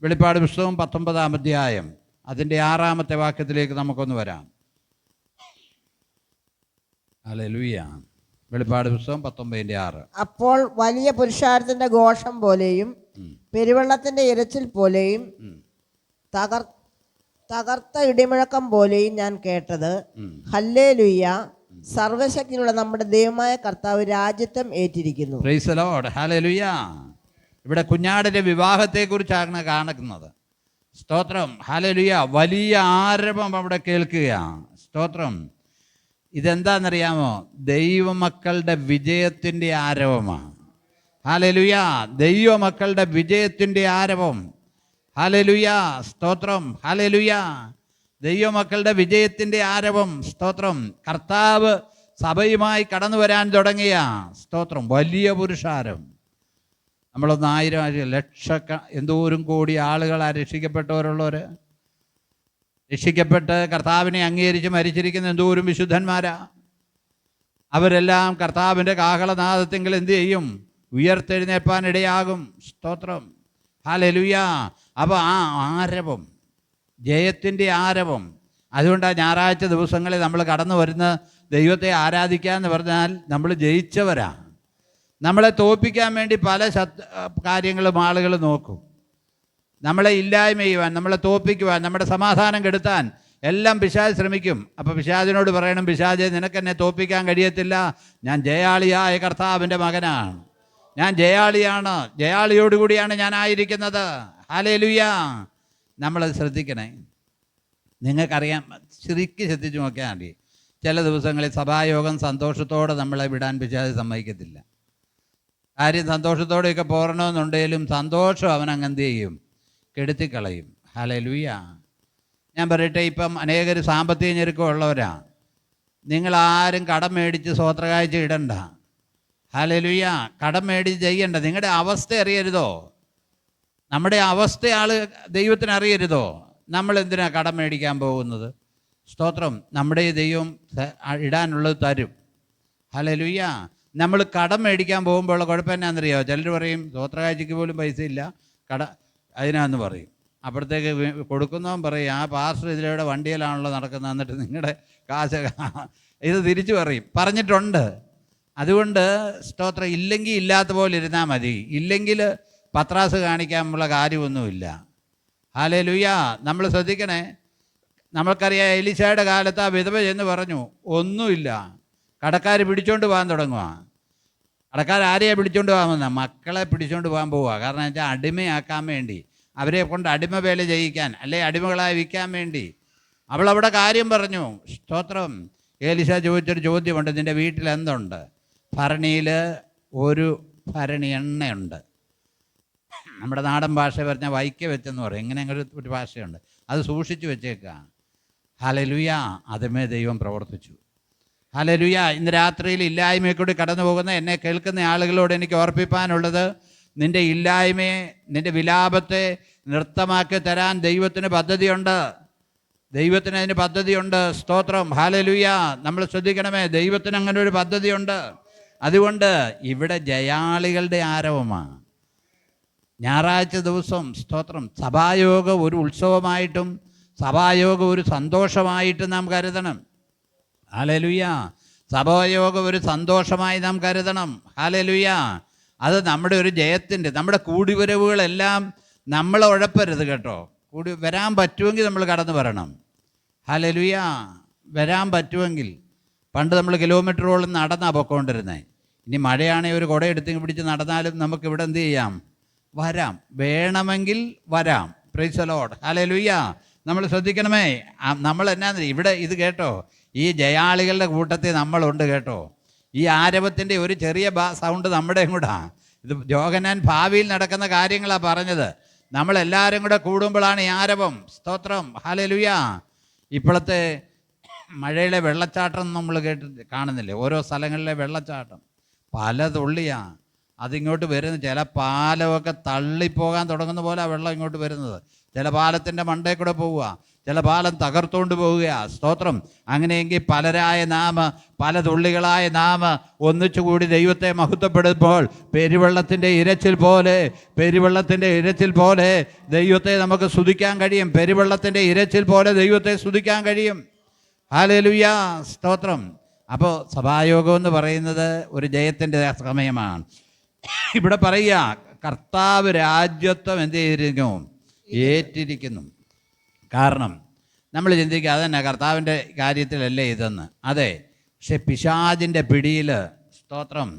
വെളിപ്പാട് പുസ്തകം 19-ാം അധ്യായം അതിൻ്റെ 6-ാമത്തെ വാക്യത്തിലേക്ക് നമുക്കൊന്ന് വരാം. ഹല്ലേലൂയ. വെളിപ്പാട് പുസ്തകം 19:6. അപ്പോൾ വലിയ പുരുഷാരത്തിന്റെ ഘോഷം പോലെയും പെരുവെള്ളത്തിന്റെ ഇരച്ചിൽ പോലെയും തകർത്ത ഇടിമുഴക്കം പോലെയും ഞാൻ കേട്ടത്, ഹല്ലേലൂയ, സർവശക്തിയുള്ള നമ്മുടെ ദൈവമായ കർത്താവ് രാജ്യത്വം ഏറ്റിരിക്കുന്നു. Praise the lord. ഹല്ലേലൂയ. ഇവിടെ കുഞ്ഞാടിന്റെ വിവാഹത്തെക്കുറിച്ചാണ് കാണുന്നത്. സ്തോത്രം. ഹല്ലേലൂയ. വലിയ ആരവം അവിടെ കേൾക്കുകയാണ്. സ്തോത്രം. ഇതെന്താണെന്നറിയാമോ? ദൈവമക്കളുടെ വിജയത്തിൻ്റെ ആരവമാണ്. ഹല്ലേലൂയ. ദൈവമക്കളുടെ വിജയത്തിൻ്റെ ആരവം. ഹല്ലേലൂയ. സ്തോത്രം. ഹല്ലേലൂയ. ദൈവമക്കളുടെ വിജയത്തിൻ്റെ ആരവം. സ്തോത്രം. കർത്താവ് സഭയുമായി കടന്നു വരാൻ തുടങ്ങിയ സ്തോത്രം വലിയ പുരുഷാരം. നമ്മളൊന്ന് 1000 എന്തോരം കോടി ആളുകളാ രക്ഷിക്കപ്പെട്ടവരുള്ളവർ. രക്ഷിക്കപ്പെട്ട് കർത്താവിനെ അംഗീകരിച്ച് മരിച്ചിരിക്കുന്ന എന്തോരം വിശുദ്ധന്മാരാ. അവരെല്ലാം കർത്താവിൻ്റെ കാഹളനാദത്തെങ്കിൽ എന്തു ചെയ്യും? ഉയർത്തെഴുന്നേൽപ്പാനിടയാകും. സ്തോത്രം. ഹല്ലേലൂയ. അപ്പോൾ ആ ആരവം, ജയത്തിൻ്റെ ആരവം. അതുകൊണ്ടാണ് ഞായറാഴ്ച ദിവസങ്ങളിൽ നമ്മൾ കടന്നു വരുന്ന ദൈവത്തെ ആരാധിക്കുക എന്ന് പറഞ്ഞാൽ നമ്മൾ ജയിച്ചവരാ. നമ്മളെ തോൽപ്പിക്കാൻ വേണ്ടി പല കാര്യങ്ങളും ആളുകൾ നോക്കും. നമ്മളെ ഇല്ലായ്മ ചെയ്യുവാൻ, നമ്മളെ തോൽപ്പിക്കുവാൻ, നമ്മുടെ സമാധാനം കെടുത്താൻ എല്ലാം പിശാച് ശ്രമിക്കും. അപ്പോൾ പിശാചിനോട് പറയണം, പിശാചെ, നിനക്കെന്നെ തോൽപ്പിക്കാൻ കഴിയത്തില്ല. ഞാൻ ജയാളിയായ കർത്താവിൻ്റെ മകനാണ്. ഞാൻ ജയാളിയാണ്. ജയാളിയോടുകൂടിയാണ് ഞാൻ ആയിരിക്കുന്നത്. ഹല്ലേലൂയ. നമ്മളത് ശ്രദ്ധിക്കണേ. നിങ്ങൾക്കറിയാം, ശരിക്കും ശ്രദ്ധിച്ച് നോക്കിയാൽ മതി. ചില ദിവസങ്ങളിൽ സഭായോഗം സന്തോഷത്തോടെ നമ്മളെ വിടാൻ പിശാച് സമ്മതിക്കത്തില്ല. കാര്യം സന്തോഷത്തോടെയൊക്കെ പോരണമെന്നുണ്ടെങ്കിലും സന്തോഷം അവനങ്ങെന്ത് ചെയ്യും? കെടുത്തിക്കളയും. ഹല്ലേലൂയ. ഞാൻ പറയട്ടെ, ഇപ്പം അനേകർ സാമ്പത്തിക ഞെരുക്കമുള്ളവരാ. നിങ്ങളാരും കടം മേടിച്ച് സ്വോത്രകാഴ്ച ഇടണ്ട. ഹല്ലേലൂയ. കടം മേടിച്ച് ചെയ്യണ്ട. നിങ്ങളുടെ അവസ്ഥ അറിയരുതോ? നമ്മുടെ അവസ്ഥ ദൈവത്തിന് അറിയരുതോ? നമ്മൾ എന്തിനാ കടം മേടിക്കാൻ പോകുന്നത്? സ്തോത്രം. നമ്മുടെ ദൈവം ഇടാനുള്ളത് തരും. ഹല്ലേലൂയ. നമ്മൾ കടം മേടിക്കാൻ പോകുമ്പോഴുള്ള കുഴപ്പം എന്നാണെന്നറിയോ? ചിലർ പറയും സ്വോത്രകാഴ്ചയ്ക്ക് പോലും പൈസ ഇല്ല, അതിനാന്ന് പറയും. അപ്പോഴത്തേക്ക് കൊടുക്കുന്നവൻ പറയും, ആ പാസ്റ്റർ ഇതിലൂടെ വണ്ടിയിലാണല്ലോ നടക്കുന്നത്, എന്നിട്ട് നിങ്ങളുടെ കാശ് ഇത് തിരിച്ചു പറയും. പറഞ്ഞിട്ടുണ്ട്. അതുകൊണ്ട് സ്തോത്രം, ഇല്ലെങ്കിൽ ഇല്ലാത്ത പോലെ ഇരുന്നാൽ മതി. ഇല്ലെങ്കിൽ പത്രാസ് കാണിക്കാനുള്ള കാര്യമൊന്നുമില്ല. ഹല്ലേലൂയ. നമ്മൾ ശ്രദ്ധിക്കണേ. നമ്മൾക്കറിയാം, എലീശയുടെ കാലത്ത് ആ വിധവ എന്ന് പറഞ്ഞു, ഒന്നുമില്ല. കടക്കാർ പിടിച്ചോണ്ട് പോകാൻ തുടങ്ങുക. കടക്കാർ ആരെയാണ് പിടിച്ചോണ്ട് പോകാമെന്ന? മക്കളെ പിടിച്ചോണ്ട് പോകാൻ പോവുക. കാരണം വെച്ചാൽ അടിമയാക്കാൻ വേണ്ടി, അവരെ കൊണ്ട് അടിമ വേല ചെയ്യിക്കാൻ, അല്ലെ അടിമകളായി വിൽക്കാൻ വേണ്ടി. അവളവിടെ കാര്യം പറഞ്ഞു. സ്തോത്രം. എലീശ ചോദിച്ചൊരു ചോദ്യമുണ്ട്, നിൻ്റെ വീട്ടിൽ എന്തുണ്ട്? ഭരണിയിൽ ഒരു ഭരണി എണ്ണയുണ്ട്. നമ്മുടെ നാടൻ ഭാഷ പറഞ്ഞാൽ വൈക്ക വെച്ചെന്ന് പറയും. ഇങ്ങനെ ഒരു ഭാഷയുണ്ട്. അത് സൂക്ഷിച്ചു വെച്ചേക്കുക. ഹല്ലേലൂയ. അതുമേ ദൈവം പ്രവർത്തിച്ചു. ഹല്ലേലൂയ. ഇന്ന് രാത്രിയിൽ ഇല്ലായ്മയെ കൂടി കടന്നു പോകുന്ന എന്നെ കേൾക്കുന്ന ആളുകളോട് എനിക്ക് ഓർപ്പിപ്പാനുള്ളത്, നിൻ്റെ ഇല്ലായ്മയെ, നിൻ്റെ വിലാപത്തെ നൃത്തമാക്കി തരാൻ ദൈവത്തിന് പദ്ധതിയുണ്ട്. ദൈവത്തിന് അതിന് പദ്ധതിയുണ്ട്. സ്തോത്രം. ഹല്ലേലൂയ. നമ്മൾ ശ്രദ്ധിക്കണമേ, ദൈവത്തിന് അങ്ങനെ ഒരു പദ്ധതിയുണ്ട്. അതുകൊണ്ട് ഇവിടെ ജയാളികളുടെ ആരവമാണ്. ഞായറാഴ്ച ദിവസം സ്തോത്രം, സഭായോഗം ഒരു ഉത്സവമായിട്ടും സഭായോഗം ഒരു സന്തോഷമായിട്ടും നാം കരുതണം. ഹല്ലേലൂയ. സഭായോഗം ഒരു സന്തോഷമായി നാം കരുതണം. ഹല്ലേലൂയ. അത് നമ്മുടെ ഒരു ജയത്തിൻ്റെ, നമ്മുടെ കൂടിവരവുകളെല്ലാം നമ്മൾ ഉഴപ്പരുത് കേട്ടോ. കൂടി വരാൻ പറ്റുമെങ്കിൽ നമ്മൾ കടന്നു വരണം. ഹല്ലേലൂയ. വരാൻ പറ്റുമെങ്കിൽ. പണ്ട് നമ്മൾ കിലോമീറ്ററോളം നടന്നാണ് പൊക്കോണ്ടിരുന്നത്. ഇനി മഴയാണെങ്കിൽ ഒരു കുട എടുത്ത് പിടിച്ച് നടന്നാലും നമുക്ക് ഇവിടെ എന്ത് ചെയ്യാം? വരാം. വേണമെങ്കിൽ വരാം. Price the lord. ഹല്ലേലൂയ. നമ്മൾ ശ്രദ്ധിക്കണമേ. നമ്മൾ എന്നാന്ന് ഇവിടെ ഇത് കേട്ടോ, ഈ ജയാളികളുടെ കൂട്ടത്തിൽ നമ്മളുണ്ട് കേട്ടോ. ഈ ആരവത്തിൻ്റെ ഒരു ചെറിയ സൗണ്ട് നമ്മുടെയും കൂടാ. ഇത് യോഹന്നാൻ ഭാവിയിൽ നടക്കുന്ന കാര്യങ്ങളാണ് പറഞ്ഞത്. നമ്മളെല്ലാവരും കൂടെ കൂടുമ്പോഴാണ് ഈ ആരവം. സ്തോത്രം. ഹല്ലേലൂയ. ഇപ്പോഴത്തെ മഴയിലെ വെള്ളച്ചാട്ടം നമ്മൾ കാണുന്നില്ലേ? ഓരോ സ്ഥലങ്ങളിലെ വെള്ളച്ചാട്ടം പല തുള്ളിയാണ്. അതിങ്ങോട്ട് വരുന്നത്. ചില പാലമൊക്കെ തള്ളിപ്പോകാൻ തുടങ്ങുന്ന പോലെ ആ വെള്ളം ഇങ്ങോട്ട് വരുന്നത്. ചില പാലത്തിൻ്റെ മണ്ടയിൽ കൂടെ പോവുക, ചില പാലം തകർത്തുകൊണ്ട് പോവുകയാ. സ്തോത്രം. അങ്ങനെയെങ്കിൽ പലരായ നാം, പല തുള്ളികളായ നാം ഒന്നിച്ചുകൂടി ദൈവത്തെ മഹത്വപ്പെടുമ്പോൾ പെരുവെള്ളത്തിൻ്റെ ഇരച്ചിൽ പോലെ ദൈവത്തെ നമുക്ക് സ്തുതിക്കാൻ കഴിയും. പെരുവെള്ളത്തിൻ്റെ ഇരച്ചിൽ പോലെ ദൈവത്തെ സ്തുതിക്കാൻ കഴിയും. ഹല്ലേലൂയ, സ്തോത്രം. അപ്പോൾ സഭായോഗം എന്ന് പറയുന്നത് ഒരു ജയത്തിൻ്റെ സമയമാണ്. ഇവിടെ പറയുക, കർത്താവ് രാജ്യത്വം എന്ത് ചെയ്തിരിക്കുന്നു? ഏറ്റിരിക്കുന്നു. കാരണം നമ്മൾ ചിന്തിക്കുക അതന്നെ കർത്താവിൻ്റെ കാര്യത്തിലല്ലേ ഇതെന്ന്. അതെ, പക്ഷെ പിശാചിൻ്റെ പിടിയിൽ, സ്തോത്രം,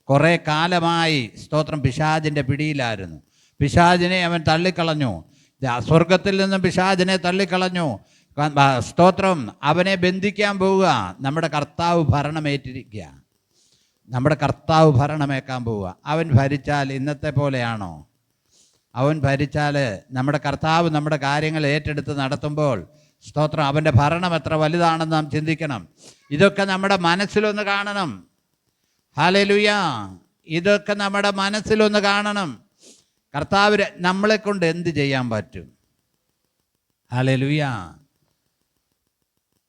കുറേ കാലമായി സ്തോത്രം പിശാചിൻ്റെ പിടിയിലായിരുന്നു. പിശാചിനെ അവൻ തള്ളിക്കളഞ്ഞു. സ്വർഗത്തിൽ നിന്നും പിശാചിനെ തള്ളിക്കളഞ്ഞു. സ്തോത്രം. അവനെ ബന്ധിക്കാൻ പോവുക. നമ്മുടെ കർത്താവ് ഭരണമേറ്റിരിക്കുക. നമ്മുടെ കർത്താവ് ഭരണമേക്കാൻ പോവുക. അവൻ ഭരിച്ചാൽ ഇന്നത്തെ പോലെയാണോ? അവൻ ഭരിച്ചാൽ നമ്മുടെ കർത്താവ് നമ്മുടെ കാര്യങ്ങൾ ഏറ്റെടുത്ത് നടത്തുമ്പോൾ, സ്തോത്രം, അവൻ്റെ ഭരണം എത്ര വലുതാണെന്ന് നാം ചിന്തിക്കണം. ഇതൊക്കെ നമ്മുടെ മനസ്സിലൊന്ന് കാണണം. ഹല്ലേലൂയ, ഇതൊക്കെ നമ്മുടെ മനസ്സിലൊന്ന് കാണണം. കർത്താവ് നമ്മളെ കൊണ്ട് എന്ത് ചെയ്യാൻ പറ്റും? ഹല്ലേലൂയ,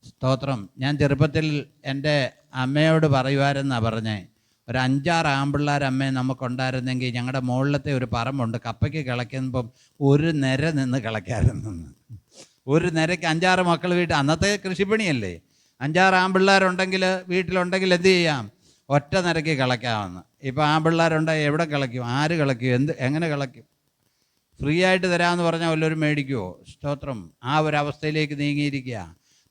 സ്തോത്രം. ഞാൻ ചെറുപ്പത്തിൽ എൻ്റെ അമ്മയോട് പറയുമായിരുന്നാണ് പറഞ്ഞേ, ഒരു 5-6 ആമ്പിള്ളേർ അമ്മയെ നമുക്കുണ്ടായിരുന്നെങ്കിൽ ഞങ്ങളുടെ മുകളിലത്തെ ഒരു പറമ്പുണ്ട്, കപ്പയ്ക്ക് കിളയ്ക്കുമ്പം ഒരു നിര നിന്ന് കിളയ്ക്കായിരുന്നു. ഒരു നിരയ്ക്ക് 5-6 മക്കൾ വീട്ടിൽ, അന്നത്തെ കൃഷിപ്പണിയല്ലേ, 5-6 ആമ്പിള്ളേരുണ്ടെങ്കിൽ വീട്ടിലുണ്ടെങ്കിൽ എന്ത് ചെയ്യാം? ഒറ്റ നിരയ്ക്ക് കിളയ്ക്കാമെന്ന്. ഇപ്പോൾ ആമ്പിള്ളേരുണ്ടെങ്കിൽ എവിടെ കിളയ്ക്കും? ആര് കിളയ്ക്കും? എങ്ങനെ കിളയ്ക്കും? ഫ്രീ ആയിട്ട് തരാമെന്ന് പറഞ്ഞാൽ വല്ലവരും മേടിക്കുമോ? സ്തോത്രം. ആ ഒരവസ്ഥയിലേക്ക് നീങ്ങിയിരിക്കുക.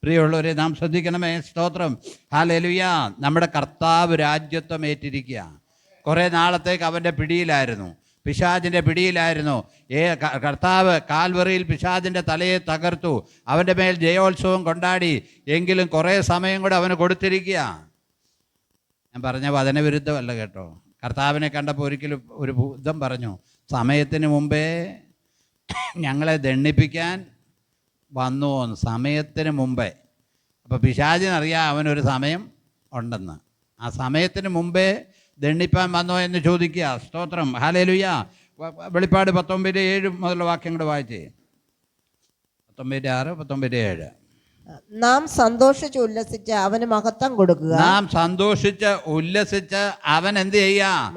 പ്രിയമുള്ളവരെ, നാം ശ്രദ്ധിക്കണമേ. സ്തോത്രം. ഹല്ലേലൂയ. നമ്മുടെ കർത്താവ് രാജ്യത്വം ഏറ്റിരിക്കുക. കുറേ നാളത്തേക്ക് അവൻ്റെ പിടിയിലായിരുന്നു, പിശാചിൻ്റെ പിടിയിലായിരുന്നു. കർത്താവ് കാൽവറിയിൽ പിശാചിൻ്റെ തലയെ തകർത്തു, അവൻ്റെ മേൽ ജയോത്സവം കൊണ്ടാടി. എങ്കിലും കുറേ സമയം കൂടെ അവന് കൊടുത്തിരിക്കുക. ഞാൻ പറഞ്ഞ വചനവിരുദ്ധമല്ല കേട്ടോ. കർത്താവിനെ കണ്ടപ്പോൾ ഒരിക്കലും ഒരു ബുദ്ധം പറഞ്ഞു, സമയത്തിന് മുമ്പേ ഞങ്ങളെ ദണ്ഡിപ്പിക്കാൻ വന്നു എന്ന്. സമയത്തിന് മുമ്പേ. അപ്പോൾ പിശാചിനറിയാം അവനൊരു സമയം ഉണ്ടെന്ന്. ആ സമയത്തിന് മുമ്പേ ദണ്ഡിപ്പാൻ വന്നോ എന്ന് ചോദിക്കുക. സ്തോത്രം. ഹല്ലേലൂയ. വെളിപ്പാട് 19:7 മുതലുള്ള വാക്യം കൂടെ വായിച്ചേ. 19:6, 19:7. നാം സന്തോഷിച്ച് ഉല്ലസിച്ച് അവന് മഹത്വം കൊടുക്കുക. നാം സന്തോഷിച്ച് ഉല്ലസിച്ച് അവൻ എന്ത് ചെയ്യുക?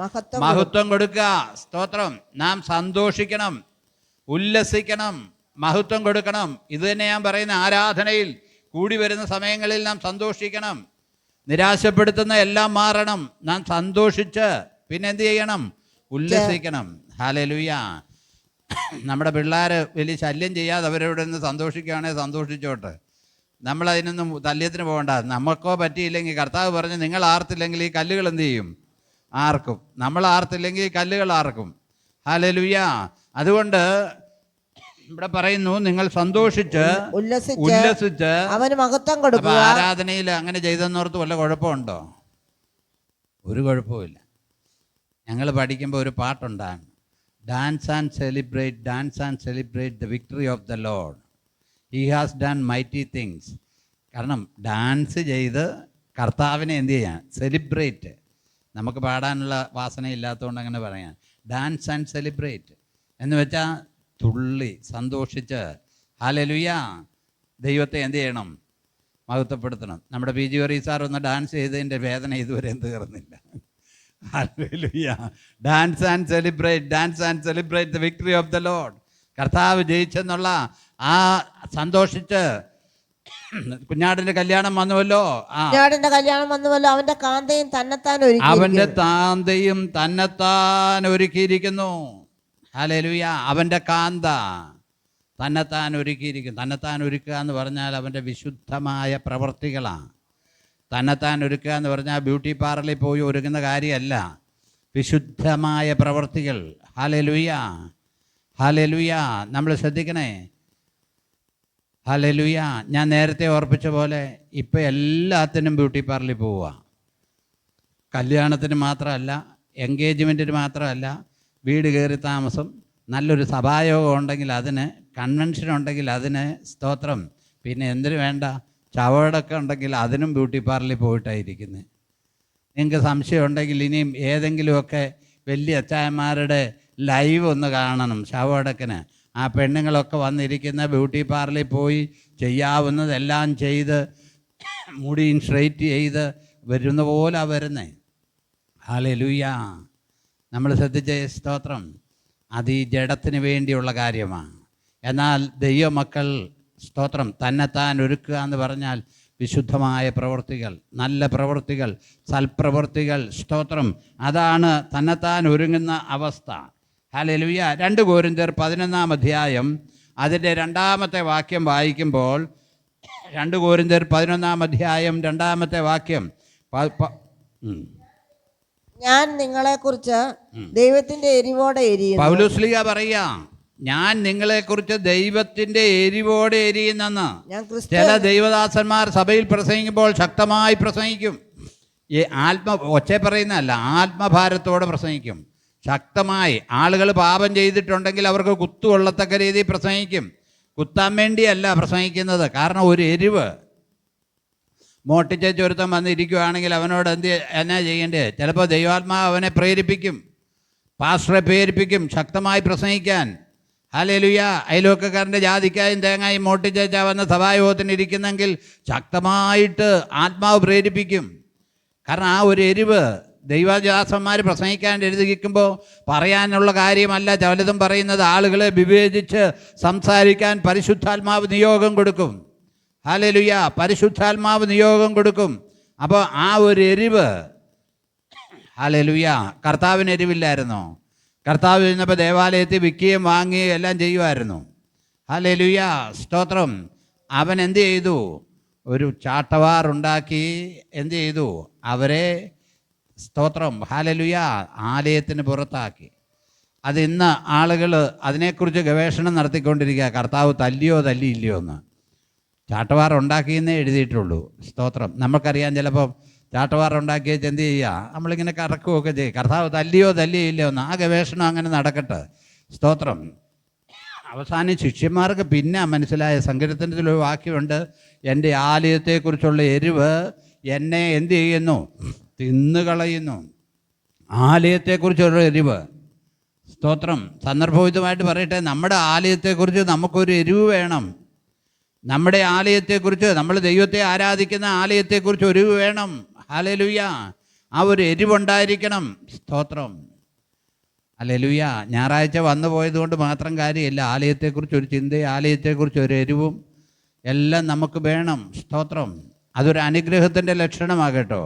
മഹത്വം കൊടുക്കുക. സ്തോത്രം. നാം സന്തോഷിക്കണം, ഉല്ലസിക്കണം, മഹത്വം കൊടുക്കണം. ഇത് തന്നെ ഞാൻ പറയുന്ന ആരാധനയിൽ കൂടി വരുന്ന സമയങ്ങളിൽ നാം സന്തോഷിക്കണം. നിരാശപ്പെടുത്തുന്ന എല്ലാം മാറണം. നാം സന്തോഷിച്ച് പിന്നെ എന്ത് ചെയ്യണം? ഉല്ലസിക്കണം. ഹല്ലേലൂയ. നമ്മുടെ പിള്ളേർ വലിയ ശല്യം ചെയ്യാതെ അവരോട് നിന്ന് സന്തോഷിക്കുകയാണെങ്കിൽ സന്തോഷിച്ചോട്ടെ. നമ്മളതിനൊന്നും തല്യത്തിന് പോകണ്ട. നമുക്കോ പറ്റിയില്ലെങ്കിൽ കർത്താവ് പറഞ്ഞ് നിങ്ങൾ ആർത്തില്ലെങ്കിൽ ഈ കല്ലുകൾ എന്ത് ചെയ്യും? ആർക്കും. നമ്മൾ ആർത്തില്ലെങ്കിൽ ഈ കല്ലുകൾ ആർക്കും. ഹല്ലേലൂയ. അതുകൊണ്ട് ഇവിടെ പറയുന്നു, നിങ്ങൾ സന്തോഷിച്ച് ഉല്ലസിച്ച് അവന് മഹത്വം കൊടുക്കുക. ആരാധനയിൽ അങ്ങനെ ചെയ്തെന്നോർത്ത് വല്ല കുഴപ്പമുണ്ടോ? ഒരു കുഴപ്പമില്ല. ഞങ്ങൾ പഠിക്കുമ്പോൾ ഒരു പാട്ടുണ്ടാണ്, dance and celebrate the victory of the lord, he has done mighty things. കാരണം ഡാൻസ് ചെയ്ത് കർത്താവിനെ എന്ത് ചെയ്യാൻ? സെലിബ്രേറ്റ്. നമുക്ക് പാടാനുള്ള വാസന ഇല്ലാത്തതുകൊണ്ട് അങ്ങനെ പറയാം. ഡാൻസ് ആൻഡ് സെലിബ്രേറ്റ് എന്ന് വെച്ചാൽ തുള്ളി സന്തോഷിച്ച് ഹല്ലേലൂയ ദൈവത്തെ എന്ത് ചെയ്യണം? മഹത്വപ്പെടുത്തണം. നമ്മുടെ PG വർഗീസ് സാർ ഒന്ന് ഡാൻസ് ചെയ്തതിൻ്റെ വേദന ഇതുവരെ തീർന്നില്ല. Hallelujah. Dance and celebrate the victory of the Lord. കർത്താവ് ജയിച്ചെന്നുള്ള ആ സന്തോഷിച്ച്. കുഞ്ഞാടിന്റെ കല്യാണം വന്നുവല്ലോ, അവന്റെ കാന്തയും തന്നെത്താൻ ഒരുക്കിയിരിക്കുന്നു. ഹല്ലേലൂയ. അവൻ്റെ കാന്ത തന്നെത്താൻ ഒരുക്കിയിരിക്കും. തന്നെത്താൻ ഒരുക്കുക എന്ന് പറഞ്ഞാൽ അവൻ്റെ വിശുദ്ധമായ പ്രവൃത്തികളാണ്. തന്നെത്താൻ ഒരുക്കുക എന്ന് പറഞ്ഞാൽ ബ്യൂട്ടി പാർലറിൽ പോയി ഒരുങ്ങുന്ന കാര്യമല്ല, വിശുദ്ധമായ പ്രവൃത്തികൾ. ഹല്ലേലൂയ. ഹല്ലേലൂയ. നമ്മൾ ശ്രദ്ധിക്കണേ. ഹല്ലേലൂയ. ഞാൻ നേരത്തെ ഓർപ്പിച്ച പോലെ ഇപ്പം എല്ലാത്തിനും ബ്യൂട്ടി പാർലറിൽ പോവുക. കല്യാണത്തിന് മാത്രമല്ല, എൻഗേജ്മെൻറ്റിന് മാത്രമല്ല, വീട് കയറി താമസം, നല്ലൊരു സഭായോഗം ഉണ്ടെങ്കിൽ അതിന്, കൺവെൻഷൻ ഉണ്ടെങ്കിൽ അതിന്, സ്തോത്രം. പിന്നെ എന്തിനു വേണ്ട, ചവടൊക്കെ ഉണ്ടെങ്കിൽ അതിനും ബ്യൂട്ടി പാർലറിൽ പോയിട്ടായിരിക്കുന്നത്. നിങ്ങൾക്ക് സംശയം ഉണ്ടെങ്കിൽ ഇനിയും ഏതെങ്കിലുമൊക്കെ വലിയ അച്ചായന്മാരുടെ ലൈവ് ഒന്ന് കാണണം ശവടക്കിന്. ആ പെണ്ണുങ്ങളൊക്കെ വന്നിരിക്കുന്ന ബ്യൂട്ടി പാർലറിൽ പോയി ചെയ്യാവുന്നതെല്ലാം ചെയ്ത് മുടിയും സ്ട്രെയിറ്റ് ചെയ്ത് വരുന്ന പോലെ വരുന്നേ. ഹല്ലേലൂയ. നമ്മൾ ശ്രദ്ധിച്ച സ്തോത്രം, അത് ഈ ജഡത്തിന് വേണ്ടിയുള്ള കാര്യമാണ്. എന്നാൽ ദൈവമക്കൾ സ്തോത്രം തന്നെത്താൻ ഒരുക്കുക എന്ന് പറഞ്ഞാൽ വിശുദ്ധമായ പ്രവൃത്തികൾ, നല്ല പ്രവൃത്തികൾ, സൽപ്രവൃത്തികൾ, സ്തോത്രം, അതാണ് തന്നെത്താൻ ഒരുങ്ങുന്ന അവസ്ഥ. ഹല്ലേലൂയ. 2 കൊരിന്ത്യർ 11 അധ്യായം അതിൻ്റെ 2-ാമത്തെ വാക്യം വായിക്കുമ്പോൾ, 2 കൊരിന്ത്യർ 11 അധ്യായം 2-ാമത്തെ വാക്യം, ഞാൻ നിങ്ങളെക്കുറിച്ച് ദൈവത്തിന്റെ എരിവോടെ എരിയുന്നു. പൗലോസ്ലീഹ പറയാ, ഞാൻ നിങ്ങളെക്കുറിച്ച് ദൈവത്തിന്റെ എരിവോടെ എരിയുന്നെന്ന്. ചില ദൈവദാസന്മാർ സഭയിൽ പ്രസംഗിക്കുമ്പോൾ ശക്തമായി പ്രസംഗിക്കും. ഈ ഒച്ച പറയുന്നതല്ല, ആത്മഭാരത്തോടെ പ്രസംഗിക്കും. ശക്തമായി ആളുകൾ പാപം ചെയ്തിട്ടുണ്ടെങ്കിൽ അവർക്ക് കുത്തുകൊള്ളത്തക്ക രീതിയിൽ പ്രസംഗിക്കും. കുത്താൻ വേണ്ടിയല്ല പ്രസംഗിക്കുന്നത്. കാരണം ഒരു എരിവ്. മോട്ടിച്ച ചൊരുത്തം വന്നിരിക്കുകയാണെങ്കിൽ അവനോട് എന്നാ ചെയ്യേണ്ടത്? ചിലപ്പോൾ ദൈവാത്മാവ് അവനെ പ്രേരിപ്പിക്കും, പാസ്റ്ററെ പ്രേരിപ്പിക്കും ശക്തമായി പ്രസംഗിക്കാൻ. ഹല്ലേലൂയ. അയൽവക്കക്കാരൻ്റെ ജാതിക്കായും തേങ്ങായും മോട്ടിച്ച വന്ന സഭായോഗത്തിന് ഇരിക്കുന്നെങ്കിൽ ശക്തമായിട്ട് ആത്മാവ് പ്രേരിപ്പിക്കും. കാരണം ആ ഒരു എരിവ്. ദൈവദാസന്മാർ പ്രസംഗിക്കാൻ എഴുതിക്കുമ്പോൾ പറയാനുള്ള കാര്യമല്ല പലതും പറയുന്നത്. ആളുകളെ വിവേചിച്ച് സംസാരിക്കാൻ പരിശുദ്ധാത്മാവ് നിയോഗം കൊടുക്കും. ഹല്ലേലൂയ. പരിശുദ്ധാത്മാവ് നിയോഗം കൊടുക്കും. അപ്പോൾ ആ ഒരു എരിവ്, ഹല്ലേലൂയ. കർത്താവിന് എരിവില്ലായിരുന്നോ? കർത്താവ് ഇരുന്നപ്പോൾ ദേവാലയത്തിൽ വിൽക്കുകയും വാങ്ങുകയും എല്ലാം ചെയ്യുമായിരുന്നു. ഹല്ലേലൂയ. സ്തോത്രം. അവൻ എന്ത് ചെയ്തു? ഒരു ചാട്ടവാറുണ്ടാക്കി എന്ത് ചെയ്തു? അവരെ സ്തോത്രം ഹല്ലേലൂയ ആലയത്തിന് പുറത്താക്കി. അത് ഇന്ന് ആളുകൾ അതിനെക്കുറിച്ച് ഗവേഷണം നടത്തിക്കൊണ്ടിരിക്കുക. കർത്താവ് തല്ലിയോ തല്ലിയില്ലയോ എന്ന്. ചാട്ടവാറുണ്ടാക്കിയെന്നേ എഴുതിയിട്ടുള്ളൂ. സ്തോത്രം. നമുക്കറിയാം ചിലപ്പം ചാട്ടവാറുണ്ടാക്കിയത് എന്ത് ചെയ്യുക, നമ്മളിങ്ങനെ കറക്കുകയൊക്കെ ചെയ്യും. കർത്താവ് തല്ലിയോ തല്ലിയില്ലയോ എന്ന്. ആ ഗവേഷണം അങ്ങനെ നടക്കട്ടെ. സ്തോത്രം. അവസാനം ശിഷ്യന്മാർക്ക് പിന്നെ മനസ്സിലായ. സങ്കീർത്തനത്തിലൊരു വാക്യമുണ്ട്, എൻ്റെ ആലയത്തെക്കുറിച്ചുള്ള എരിവ് എന്നെ എന്ത് ചെയ്യുന്നു? തിന്നുകളയുന്നു. ആലയത്തെക്കുറിച്ചുള്ള എരിവ്. സ്തോത്രം. സന്ദർഭോചിതമായിട്ട് പറയട്ടെ, നമ്മുടെ ആലയത്തെക്കുറിച്ച് നമുക്കൊരു എരിവ് വേണം. നമ്മുടെ ആലയത്തെക്കുറിച്ച്, നമ്മൾ ദൈവത്തെ ആരാധിക്കുന്ന ആലയത്തെക്കുറിച്ച് ഒരു വേണം. ഹല്ലേലൂയ. ആ ഒരു എരിവുണ്ടായിരിക്കണം. സ്തോത്രം. ഹല്ലേലൂയ. ഞായറാഴ്ച വന്നു പോയതുകൊണ്ട് മാത്രം കാര്യമില്ല. ആലയത്തെക്കുറിച്ച് ഒരു ചിന്തയും ആലയത്തെക്കുറിച്ച് ഒരു എരിവും എല്ലാം നമുക്ക് വേണം. സ്തോത്രം. അതൊരു അനുഗ്രഹത്തിൻ്റെ ലക്ഷണമാകട്ടോ.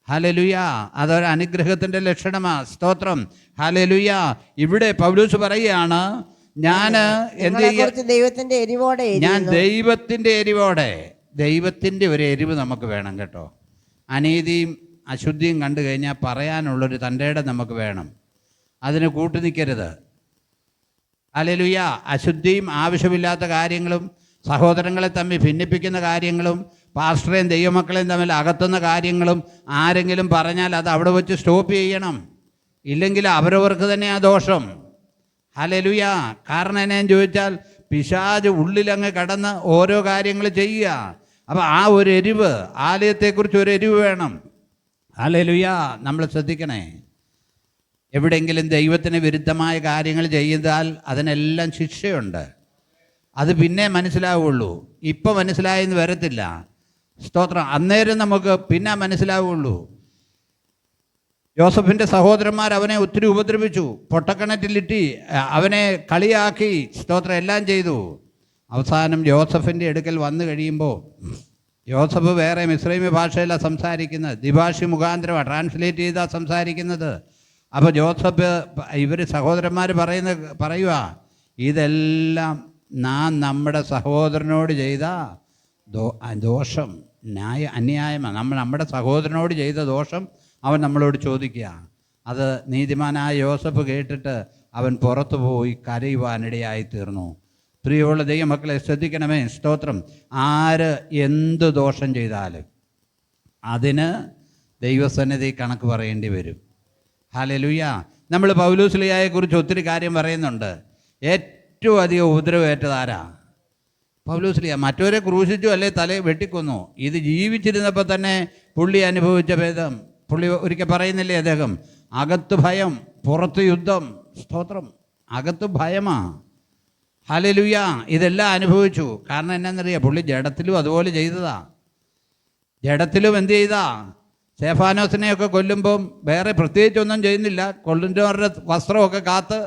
ഹല്ലേലൂയ. അതൊരു അനുഗ്രഹത്തിൻ്റെ ലക്ഷണമാണ്. സ്തോത്രം. ഹല്ലേലൂയ. ഇവിടെ പൗലോസ് പറയുകയാണ്, ഞാൻ എന്ത് ചെയ്യും? ദൈവത്തിന്റെ എരിവോടെ. ഞാൻ ദൈവത്തിൻ്റെ എരിവോടെ. ദൈവത്തിൻ്റെ ഒരു എരിവ് നമുക്ക് വേണം കേട്ടോ. അനീതിയും അശുദ്ധിയും കണ്ടു കഴിഞ്ഞാൽ പറയാനുള്ളൊരു തൻ്റെ ഇടം നമുക്ക് വേണം. അതിന് കൂട്ടു നിൽക്കരുത്. ഹല്ലേലൂയ. അശുദ്ധിയും ആവശ്യമില്ലാത്ത കാര്യങ്ങളും സഹോദരങ്ങളെ തമ്മിൽ ഭിന്നിപ്പിക്കുന്ന കാര്യങ്ങളും പാസ്റ്ററേയും ദൈവമക്കളെയും തമ്മിൽ അകത്തുന്ന കാര്യങ്ങളും ആരെങ്കിലും പറഞ്ഞാൽ അത് അവിടെ വെച്ച് സ്റ്റോപ്പ് ചെയ്യണം. ഇല്ലെങ്കിൽ അവരവർക്ക് തന്നെ ആ ദോഷം. ഹല്ലേലൂയ. കാരണം എന്നാന്ന് ചോദിച്ചാൽ പിശാച് ഉള്ളിലങ്ങ് കടന്ന് ഓരോ കാര്യങ്ങൾ ചെയ്യുക. അപ്പോൾ ആ ഒരു എരിവ്, ആലയത്തെക്കുറിച്ച് ഒരു എരിവ് വേണം. ഹല്ലേലൂയ. നമ്മൾ ശ്രദ്ധിക്കണേ. എവിടെയെങ്കിലും ദൈവത്തിന് വിരുദ്ധമായ കാര്യങ്ങൾ ചെയ്താൽ അതിനെല്ലാം ശിക്ഷയുണ്ട്. അത് പിന്നെ മനസ്സിലാവുള്ളൂ. ഇപ്പം മനസ്സിലായെന്ന് വരത്തില്ല. സ്തോത്രം. അന്നേരം നമുക്ക് പിന്നെ മനസ്സിലാവുള്ളൂ. യോസഫിൻ്റെ സഹോദരന്മാർ അവനെ ഒത്തിരി ഉപദ്രവിച്ചു, പൊട്ടക്കിണറ്റിലിട്ടി അവനെ കളിയാക്കി, സ്തോത്രം എല്ലാം ചെയ്തു. അവസാനം യോസഫിൻ്റെ അടുക്കൽ വന്നു കഴിയുമ്പോൾ, യോസഫ് വേറെ മിസ്രൈമി ഭാഷയിലാണ് സംസാരിക്കുന്നത്, ദ്വിഭാഷി മുഖാന്തരമാണ് ട്രാൻസ്ലേറ്റ് ചെയ്താണ് സംസാരിക്കുന്നത്. അപ്പോൾ ജോസഫ് ഇവർ സഹോദരന്മാർ പറയുക, ഇതെല്ലാം നാം നമ്മുടെ സഹോദരനോട് ചെയ്ത ദോഷം അന്യായമാണ്. നമ്മുടെ സഹോദരനോട് ചെയ്ത ദോഷം അവൻ നമ്മളോട് ചോദിക്കുക. അത് നീതിമാനായ യോസഫ് കേട്ടിട്ട് അവൻ പുറത്തു പോയി കരയുവാനിടയായി തീർന്നു. പ്രിയമുള്ള ദൈവമക്കളെ ശ്രദ്ധിക്കണമേ. സ്തോത്രം. ആര് എന്ത് ദോഷം ചെയ്താലും അതിന് ദൈവസന്നിധി കണക്ക് പറയേണ്ടി വരും. ഹല്ലേലൂയ. നമ്മൾ പൗലോസ്ലീഹായെക്കുറിച്ച് ഒത്തിരി കാര്യം പറയുന്നുണ്ട്. ഏറ്റവും അധികം ഉപദ്രവേറ്റതാരാ? പൗലോസ്ലീഹ. മറ്റവരെ ക്രൂശിച്ചു അല്ലെ തല വെട്ടിക്കൊന്നു. ഇത് ജീവിച്ചിരുന്നപ്പോൾ തന്നെ പുള്ളി അനുഭവിച്ച ഭേദം. പുള്ളി ഒരിക്കൽ പറയുന്നില്ലേ അദ്ദേഹം, അകത്ത് ഭയം പുറത്ത് യുദ്ധം. സ്തോത്രം. അകത്ത് ഭയമാ. ഹല്ലേലൂയ. ഇതെല്ലാം അനുഭവിച്ചു. കാരണം എന്നാന്നറിയാം, പുള്ളി ജഡത്തിലും അതുപോലെ ചെയ്തതാ. ജഡത്തിലും എന്ത് ചെയ്താ? സ്തെഫാനോസിനെയൊക്കെ കൊല്ലുമ്പം വേറെ പ്രത്യേകിച്ചൊന്നും ചെയ്യുന്നില്ല. കൊല്ലുന്നവരുടെ വസ്ത്രമൊക്കെ കാത്ത്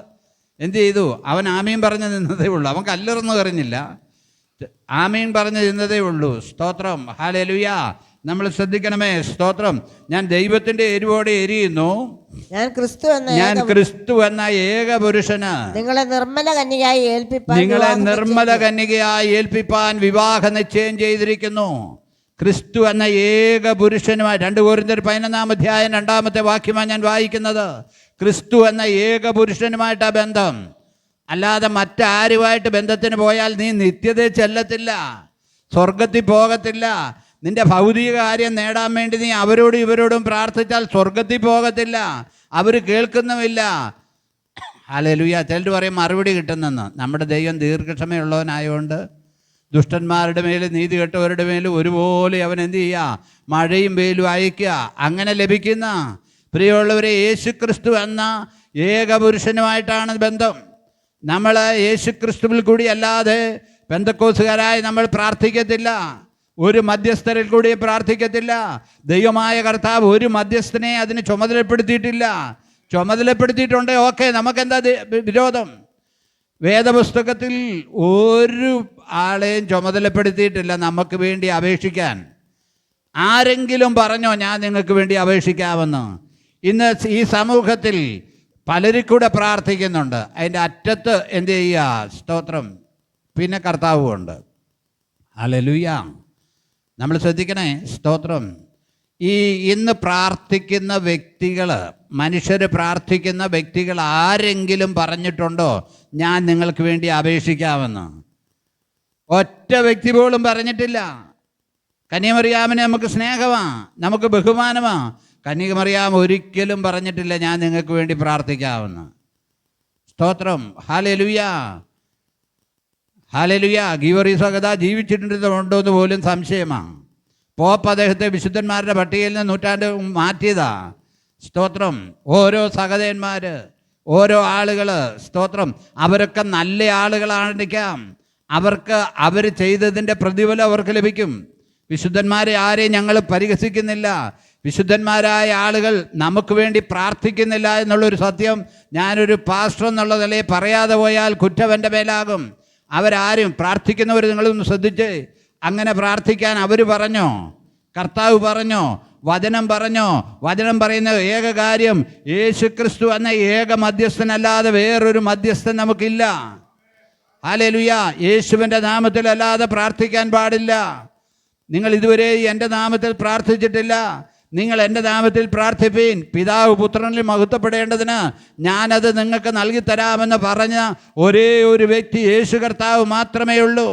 എന്ത് ചെയ്തു? അവൻ ആമീൻ പറഞ്ഞ് നിന്നതേ ഉള്ളൂ. അവൻ കല്ലെറിഞ്ഞു എറിഞ്ഞില്ല, ആമീൻ പറഞ്ഞ് നിന്നതേ ഉള്ളൂ. സ്തോത്രം, ഹല്ലേലൂയ. നമ്മൾ ശ്രദ്ധിക്കണമേ. സ്തോത്രം. ഞാൻ ദൈവത്തിന്റെ എരിവോടെ എരിയുന്നു. ഞാൻ ക്രിസ്തു എന്ന ഏക പുരുഷന് നിങ്ങളെ നിർമ്മല കന്യകയായി ഏൽപ്പിപ്പാൻ വിവാഹ നിശ്ചയം ചെയ്തിരിക്കുന്നു. ക്രിസ്തു എന്ന ഏക പുരുഷനുമായി 2 കൊരിന്ത്യർ 11 അധ്യായം 2 വാക്യമാണ് ഞാൻ വായിക്കുന്നത്. ക്രിസ്തു എന്ന ഏക പുരുഷനുമായിട്ടാണ് ബന്ധം. അല്ലാതെ മറ്റാരുമായിട്ട് ബന്ധത്തിന് പോയാൽ നീ നിത്യതയിൽ ചെല്ലത്തില്ല, സ്വർഗത്തിൽ പോകത്തില്ല. നിന്റെ ഭൗതിക കാര്യം നേടാൻ വേണ്ടി നീ അവരോടും ഇവരോടും പ്രാർത്ഥിച്ചാൽ സ്വർഗത്തിൽ പോകത്തില്ല, അവർ കേൾക്കുന്നുമില്ല. ഹല്ലേലൂയ. ചിലർ പറയും മറുപടി കിട്ടുന്നെന്ന്. നമ്മുടെ ദൈവം ദീർഘക്ഷമയുള്ളവനായതുകൊണ്ട് ദുഷ്ടന്മാരുടെ മേലും നീതി കെട്ടവരുടെ മേലും ഒരുപോലെ അവൻ എന്ത് ചെയ്യുക? മഴയും വെയിലും അയക്കുക. അങ്ങനെ ലഭിക്കുന്ന പ്രിയമുള്ളവരെ, യേശുക്രിസ്തു എന്ന ഏക പുരുഷനുമായിട്ടാണ് ബന്ധം. നമ്മൾ യേശുക്രിസ്തുവിൽ കൂടി അല്ലാതെ പെന്തക്കോസുകാരായി നമ്മൾ പ്രാർത്ഥിക്കത്തില്ല, ഒരു മധ്യസ്ഥരിൽ കൂടി പ്രാർത്ഥിക്കത്തില്ല. ദൈവമായ കർത്താവ് ഒരു മധ്യസ്ഥനെ അതിന് ചുമതലപ്പെടുത്തിയിട്ടില്ല. ചുമതലപ്പെടുത്തിയിട്ടുണ്ട്, ഓക്കെ, നമുക്കെന്താ വിരോധം? വേദപുസ്തകത്തിൽ ഒരു ആളെയും ചുമതലപ്പെടുത്തിയിട്ടില്ല നമുക്ക് വേണ്ടി അപേക്ഷിക്കാൻ. ആരെങ്കിലും പറഞ്ഞോ ഞാൻ നിങ്ങൾക്ക് വേണ്ടി അപേക്ഷിക്കാമെന്ന്? ഇന്ന് ഈ സമൂഹത്തിൽ പലരും കൂടെ പ്രാർത്ഥിക്കുന്നുണ്ട്. അതിൻ്റെ അറ്റത്ത് എന്ത് ചെയ്യുക? സ്തോത്രം, പിന്നെ കർത്താവുമുണ്ട്. ഹല്ലേലൂയ. നമ്മൾ ശ്രദ്ധിക്കണേ. സ്തോത്രം. ഇന്ന് പ്രാർത്ഥിക്കുന്ന വ്യക്തികൾ, മനുഷ്യർ പ്രാർത്ഥിക്കുന്ന വ്യക്തികൾ ആരെങ്കിലും പറഞ്ഞിട്ടുണ്ടോ ഞാൻ നിങ്ങൾക്ക് വേണ്ടി അപേക്ഷിക്കാമെന്ന്? ഒറ്റ വ്യക്തി പോലും പറഞ്ഞിട്ടില്ല. കന്യാമറിയാമിനെ നമുക്ക് സ്നേഹമാണ്, നമുക്ക് ബഹുമാനമാണ്. കന്യാമറിയാം ഒരിക്കലും പറഞ്ഞിട്ടില്ല ഞാൻ നിങ്ങൾക്ക് വേണ്ടി പ്രാർത്ഥിക്കാമെന്ന്. സ്തോത്രം, ഹല്ലേലൂയ, ഹല്ലേലൂയ. ഗീവർഗീസ് സഹദാ ജീവിച്ചിട്ടുണ്ടോ എന്ന് പോലും സംശയമാണ്. പോപ്പ് അദ്ദേഹത്തെ വിശുദ്ധന്മാരുടെ പട്ടികയിൽ നിന്ന് നൂറ്റാണ്ട് മാറ്റിയതാ. സ്തോത്രം. ഓരോ സഹതന്മാർ, ഓരോ ആളുകൾ, സ്തോത്രം, അവരൊക്കെ നല്ല ആളുകളായിരിക്കാം. അവർക്ക് അവർ ചെയ്തതിൻ്റെ പ്രതിഫലം അവർക്ക് ലഭിക്കും. വിശുദ്ധന്മാരെ ആരെയും ഞങ്ങൾ പരിഹസിക്കുന്നില്ല. വിശുദ്ധന്മാരായ ആളുകൾ നമുക്ക് വേണ്ടി പ്രാർത്ഥിക്കുന്നില്ല എന്നുള്ളൊരു സത്യം ഞാനൊരു പാസ്റ്റർ എന്നുള്ള നിലയിൽ പറയാതെ പോയാൽ കുറ്റം എൻ്റെ മേലാകും. അവരാരും പ്രാർത്ഥിക്കുന്നവർ നിങ്ങളൊന്ന് ശ്രദ്ധിച്ച്, അങ്ങനെ പ്രാർത്ഥിക്കാൻ അവർ പറഞ്ഞോ? കർത്താവ് പറഞ്ഞോ? വചനം പറഞ്ഞോ? വചനം പറയുന്ന ഏക കാര്യം യേശുക്രിസ്തു എന്ന ഏക മധ്യസ്ഥനല്ലാതെ വേറൊരു മധ്യസ്ഥൻ നമുക്കില്ല. ഹല്ലേലൂയ. യേശുവിൻ്റെ നാമത്തിൽ അല്ലാതെ പ്രാർത്ഥിക്കാൻ പാടില്ല. നിങ്ങൾ ഇതുവരെ എൻ്റെ നാമത്തിൽ പ്രാർത്ഥിച്ചിട്ടില്ല, നിങ്ങൾ എൻ്റെ നാമത്തിൽ പ്രാർത്ഥിപ്പീൻ, പിതാവ് പുത്രനിൽ മഹത്വപ്പെടേണ്ടതിന് ഞാനത് നിങ്ങൾക്ക് നൽകിത്തരാമെന്ന് പറഞ്ഞ ഒരേ ഒരു വ്യക്തി യേശു കർത്താവ് മാത്രമേ ഉള്ളൂ.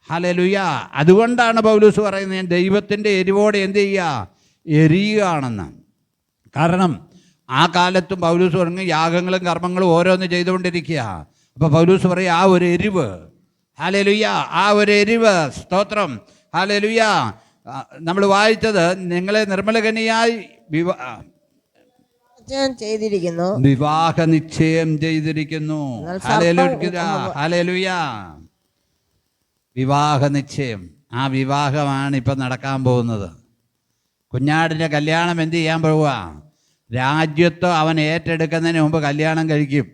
ഹല്ലേലൂയ. അതുകൊണ്ടാണ് പൗലോസ് പറയുന്നത് ഞാൻ ദൈവത്തിൻ്റെ എരിവോടെ എന്ത് ചെയ്യുക? എരിയുകയാണെന്ന്. കാരണം ആ കാലത്തും പൗലോസ് പറഞ്ഞു യാഗങ്ങളും കർമ്മങ്ങളും ഓരോന്ന് ചെയ്തുകൊണ്ടിരിക്കുക. അപ്പോൾ പൗലോസ് പറയും ആ ഒരു എരിവ്, ഹല്ലേലൂയ, ആ ഒരു എരിവ്, സ്തോത്രം, ഹല്ലേലൂയ. നമ്മൾ വായിച്ചത് നിങ്ങളെ നിർമ്മലകനിയായി ചെയ്തിരിക്കുന്നു, വിവാഹ നിശ്ചയം ചെയ്തിരിക്കുന്നു. ഹല്ലേലൂയ. വിവാഹ നിശ്ചയം, ആ വിവാഹമാണ് ഇപ്പം നടക്കാൻ പോകുന്നത്. കുഞ്ഞാടിൻ്റെ കല്യാണം എന്ത് ചെയ്യാൻ പോവുക? രാജ്യത്ത് അവൻ ഏറ്റെടുക്കുന്നതിന് മുമ്പ് കല്യാണം കഴിക്കും.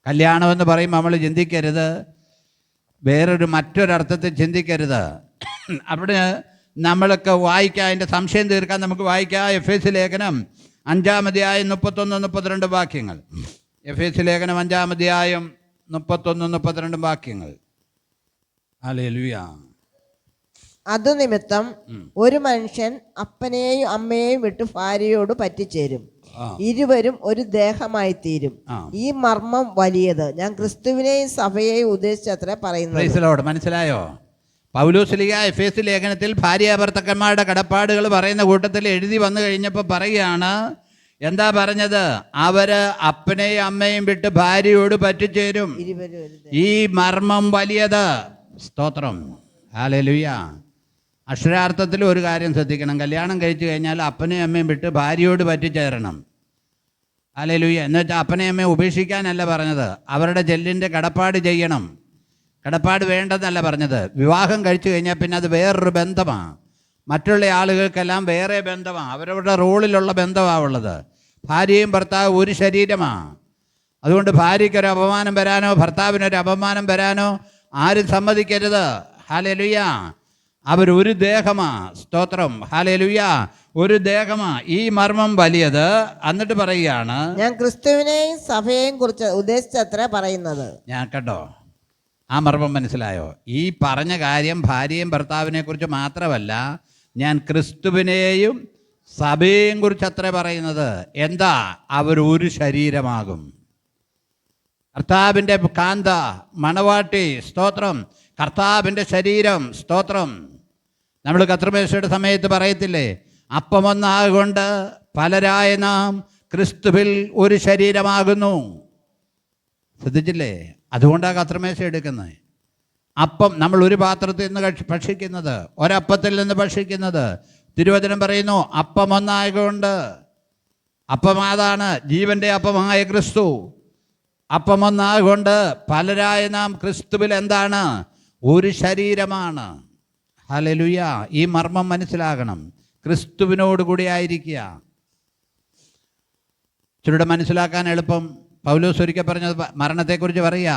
കല്യാണമെന്ന് പറയുമ്പോൾ നമ്മൾ ചിന്തിക്കരുത്, മറ്റൊരർത്ഥത്തിൽ ചിന്തിക്കരുത്. അവിടെ നമ്മളൊക്കെ വായിക്കാം, അതിൻ്റെ സംശയം തീർക്കാൻ നമുക്ക് വായിക്കാം. എഫേസ്യ ലേഖനം 5-ാം അധ്യായം 31-32 വാക്യങ്ങൾ. എഫേസ്യ ലേഖനം 5-ാം അധ്യായം 31-32 വാക്യങ്ങൾ. ഹല്ലേലൂയ. അതുനിമിത്തം ഒരു മനുഷ്യൻ അപ്പനെയും അമ്മയെയും വിട്ട് ഭാര്യയോട് പറ്റിച്ചേരും, ഇരുവരും ഒരു ദേഹമായി തീരും. ഈ മർമ്മം വലിയത്. ഞാൻ ക്രിസ്തുവിനെയും സഭയെയും ഉദ്ദേശിച്ചത്രേ പറയുന്നത്. മനസ്സിലായോ? പൗലോസ് എഫേസ്യ ലേഖനത്തിൽ ഭാര്യാഭർത്തക്കന്മാരുടെ കടപ്പാടുകൾ പറയുന്ന കൂട്ടത്തിൽ എഴുതി വന്നു കഴിഞ്ഞപ്പോൾ പറയുകയാണ്, എന്താ പറഞ്ഞത്? അവര് അപ്പനെയും അമ്മയും വിട്ട് ഭാര്യയോട് പറ്റിച്ചേരും, ഈ മർമ്മം വലിയത്. സ്തോത്രം, ഹല്ലേലൂയ. അക്ഷരാർത്ഥത്തിൽ ഒരു കാര്യം ശ്രദ്ധിക്കണം, കല്യാണം കഴിച്ചു കഴിഞ്ഞാൽ അപ്പനെയും അമ്മയും വിട്ട് ഭാര്യയോട് പറ്റിച്ചേരണം. ഹല്ലേലൂയ. എന്ന് വെച്ചാൽ അപ്പനെ അമ്മയെ ഉപേക്ഷിക്കാനല്ല പറഞ്ഞത്, അവരുടെ ചെല്ലിൻ്റെ കടപ്പാട് ചെയ്യണം. കടപ്പാട് വേണ്ടെന്നല്ല പറഞ്ഞത്. വിവാഹം കഴിച്ചു കഴിഞ്ഞാൽ പിന്നെ അത് വേറൊരു ബന്ധമാണ്. മറ്റുള്ള ആളുകൾക്കെല്ലാം വേറെ ബന്ധമാണ്, അവരവരുടെ റോളിലുള്ള ബന്ധമാണ് ഉള്ളത്. ഭാര്യയും ഭർത്താവും ഒരു ശരീരമാണ്. അതുകൊണ്ട് ഭാര്യയ്ക്കൊരു അപമാനം വരാനോ ഭർത്താവിനൊരു അപമാനം വരാനോ ആരും സമ്മതിക്കരുത്. ഹല്ലേലൂയ. അവരൊരു ദേഹമാ. സ്തോത്രം. ഹല്ലേലൂയ. ഒരു ദേഹമാ. ഈ മർമ്മം വലിയത്. എന്നിട്ട് പറയുകയാണ്, ഞാൻ ക്രിസ്തുവിനെയും സഭയെയും കുറിച്ച് ഉദ്ദേശിച്ചത്ര പറയുന്നത്. ഞാൻ കണ്ടോ, ആ മർമ്മം മനസ്സിലായോ? ഈ പറഞ്ഞ കാര്യം ഭാര്യയും ഭർത്താവിനെ കുറിച്ച് മാത്രമല്ല, ഞാൻ ക്രിസ്തുവിനെയും സഭയെയും കുറിച്ച് അത്ര പറയുന്നത്. എന്താ? അവരൊരു ശരീരമാകും. കർത്താവിൻ്റെ കാന്ത, മണവാട്ടി. സ്തോത്രം. കർത്താവിൻ്റെ ശരീരം. സ്തോത്രം. നമ്മൾ കർത്തൃമേശയുടെ സമയത്ത് പറയത്തില്ലേ, അപ്പമൊന്നാകൊണ്ട് പലരായ നാം ക്രിസ്തുവിൽ ഒരു ശരീരമാകുന്നു. ശ്രദ്ധിച്ചില്ലേ? അതുകൊണ്ടാണ് കർത്തൃമേശ എടുക്കുന്നത്. അപ്പം നമ്മൾ ഒരു പാത്രത്തിൽ നിന്ന് ഭക്ഷിക്കുന്നത്, ഒരപ്പത്തിൽ നിന്ന് ഭക്ഷിക്കുന്നത്. തിരുവചനം പറയുന്നു, അപ്പം ഒന്നായതുകൊണ്ട്. അപ്പം അതാണ് ജീവൻ്റെ അപ്പമായ ക്രിസ്തു. അപ്പം ഒന്നാകൊണ്ട് പലരായ നാം ക്രിസ്തുവിൽ എന്താണ്? ഒരു ശരീരമാണ്. ഹല്ലേലൂയ. ഈ മർമ്മം മനസ്സിലാകണം. ക്രിസ്തുവിനോട് കൂടി ആയിരിക്കുക. ഇച്ചിരിയുടെ മനസ്സിലാക്കാൻ എളുപ്പം പൗലോസ് ഒരിക്കൽ പറഞ്ഞത് മരണത്തെക്കുറിച്ച് പറയുക,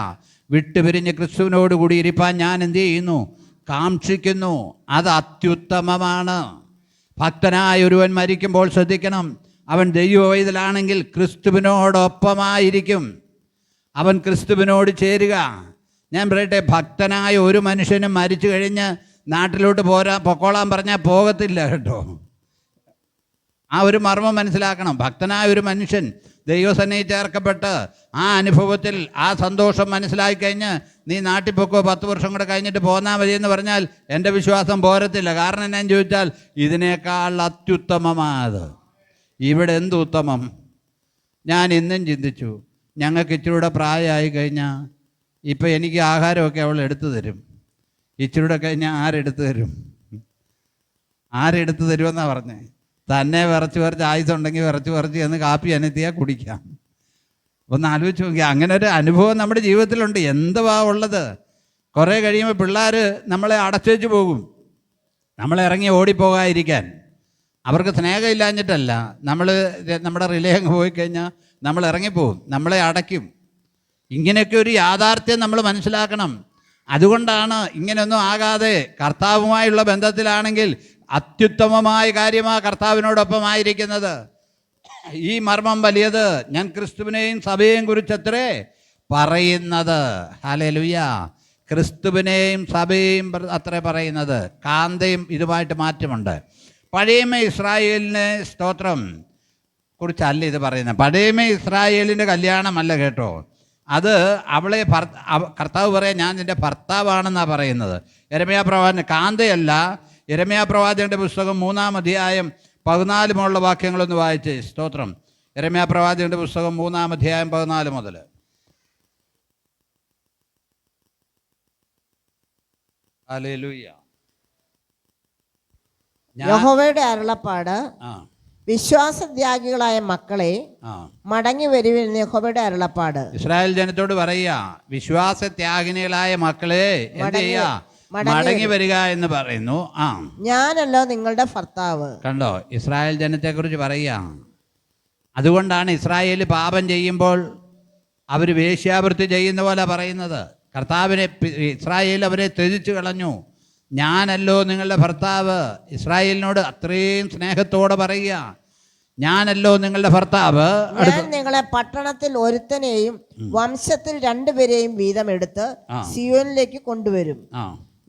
വിട്ടുപിരിഞ്ഞ് ക്രിസ്തുവിനോട് കൂടി ഇരിപ്പാൻ ഞാൻ എന്ത് ചെയ്യുന്നു? കാക്ഷിക്കുന്നു. അത് അത്യുത്തമമാണ്. ഭക്തനായ ഒരുവൻ മരിക്കുമ്പോൾ ശ്രദ്ധിക്കണം, അവൻ ദൈവവൈതലാണെങ്കിൽ ക്രിസ്തുവിനോടൊപ്പമായിരിക്കും. അവൻ ക്രിസ്തുവിനോട് ചേരുക. ഞാൻ പറയട്ടെ, ഭക്തനായ ഒരു മനുഷ്യനും മരിച്ചു കഴിഞ്ഞ് നാട്ടിലോട്ട് പൊക്കോളാൻ പറഞ്ഞാൽ പോകത്തില്ല കേട്ടോ. ആ ഒരു മർമ്മം മനസ്സിലാക്കണം. ഭക്തനായ ഒരു മനുഷ്യൻ ദൈവസന്നിധിയിൽ ചേർക്കപ്പെട്ട് ആ അനുഭവത്തിൽ ആ സന്തോഷം മനസ്സിലാക്കി കഴിഞ്ഞ് നീ നാട്ടിൽ പൊക്കോ, 10 വർഷം കൂടെ കഴിഞ്ഞിട്ട് പോന്നാൽ മതി എന്ന് പറഞ്ഞാൽ എൻ്റെ വിശ്വാസം പോരത്തില്ല. കാരണം എന്നാന്ന് ചോദിച്ചാൽ, ഇതിനേക്കാൾ അത്യുത്തമമായത് ഇവിടെ എന്ത് ഉത്തമം? ഞാൻ ഇന്നും ചിന്തിച്ചു, ഞങ്ങൾക്ക് ഇച്ചിരൂടെ പ്രായമായി കഴിഞ്ഞാൽ ഇപ്പം എനിക്ക് ആഹാരമൊക്കെ അവൾ എടുത്തു തരും. ഇച്ചിരൂടെ കഴിഞ്ഞാൽ ആരെടുത്തു തരും? ആരെടുത്തു തരുമെന്നാണ് പറഞ്ഞത്. തന്നെ വിറച്ച് ആയുസുണ്ടെങ്കിൽ വിറച്ച് എന്ന് കാപ്പി അനത്തിയാൽ കുടിക്കാം. ഒന്ന് ആലോചിച്ച് നോക്കി. അങ്ങനെ ഒരു അനുഭവം നമ്മുടെ ജീവിതത്തിലുണ്ട്. എന്തുവാ ഉള്ളത്? കുറേ കഴിയുമ്പോൾ പിള്ളേർ നമ്മളെ അടച്ചേച്ച് പോകും. നമ്മളെ ഇറങ്ങി ഓടിപ്പോകാതിരിക്കാൻ. അവർക്ക് സ്നേഹമില്ലാഞ്ഞിട്ടല്ല, നമ്മുടെ റിലേ അങ്ങ് പോയി കഴിഞ്ഞാൽ നമ്മൾ ഇറങ്ങിപ്പോകും, നമ്മളെ അടയ്ക്കും. ഇങ്ങനെയൊക്കെ ഒരു യാഥാർത്ഥ്യം നമ്മൾ മനസ്സിലാക്കണം. അതുകൊണ്ടാണ് ഇങ്ങനെയൊന്നും ആകാതെ കർത്താവുമായുള്ള ബന്ധത്തിലാണെങ്കിൽ അത്യുത്തമമായ കാര്യമാണ് കർത്താവിനോടൊപ്പമായിരിക്കുന്നത്. ഈ മർമ്മം വലിയത്. ഞാൻ ക്രിസ്തുവിനെയും സഭയെയും കുറിച്ചത്രേ പറയുന്നത്. ഹല്ലേലൂയ. ക്രിസ്തുവിനെയും സഭയെയും അത്രേ പറയുന്നത്. കാന്തയും ഇതുമായിട്ട് മാറ്റമുണ്ട്. പഴയമ ഇസ്രായേലിനെ സ്തോത്രം കുറിച്ചല്ല ഇത് പറയുന്നത്. പഴയമ ഇസ്രായേലിൻ്റെ കല്യാണമല്ല കേട്ടോ. അത് അവളെ കർത്താവ് പറയാൻ ഞാൻ നിൻ്റെ ഭർത്താവാണെന്നാണ് പറയുന്നത്. യെരമ്യാ പ്രവാചകൻ കാന്തയല്ല. യെരമ്യാ പ്രവാചകൻ്റെ പുസ്തകം 3-ാം അധ്യായം 14 വാക്യങ്ങളൊന്ന് വായിച്ച്. സ്തോത്രം. യെരമ്യാ പ്രവാചകൻ്റെ പുസ്തകം 3-ാം അധ്യായം 14 മുതൽ. ഹല്ലേലൂയ. യഹോവയുടെ അരുളപ്പാട്, വിശ്വാസത്യാഗികളായ മക്കളെ മടങ്ങി വരുവിൻ. യഹോവയുടെ അരുളപ്പാട് ഇസ്രായേൽ ജനത്തോട് പറയുക, വിശ്വാസത്യാഗിനികളായ മക്കളെ എന്ത് ചെയ്യുക? മടങ്ങി വരിക എന്ന് പറയുന്നു. ഞാനല്ലോ നിങ്ങളുടെ ഭർത്താവ്. കണ്ടോ, ഇസ്രായേൽ ജനത്തെക്കുറിച്ച് പറയുക. അതുകൊണ്ടാണ് ഇസ്രായേൽ പാപം ചെയ്യുമ്പോൾ അവർ വേശ്യാവൃത്തി ചെയ്യുന്ന പോലെ പറയുന്നത്. കർത്താവിനെ ഇസ്രായേൽ അവരെ ത്യജിച്ചു കളഞ്ഞു. ഞാനല്ലോ നിങ്ങളുടെ ഭർത്താവ്. ഇസ്രായേലിനോട് അത്രയും സ്നേഹത്തോടെ പറയുക, ഞാനല്ലോ നിങ്ങളുടെ ഭർത്താവ്. ഞാൻ നിങ്ങളെ പട്ടണത്തിൽ ഒരുത്തനെയും വംശത്തിൽ 2 പേരെയും വീതം എടുത്ത് സിയോനിലേക്ക് കൊണ്ടുവരും.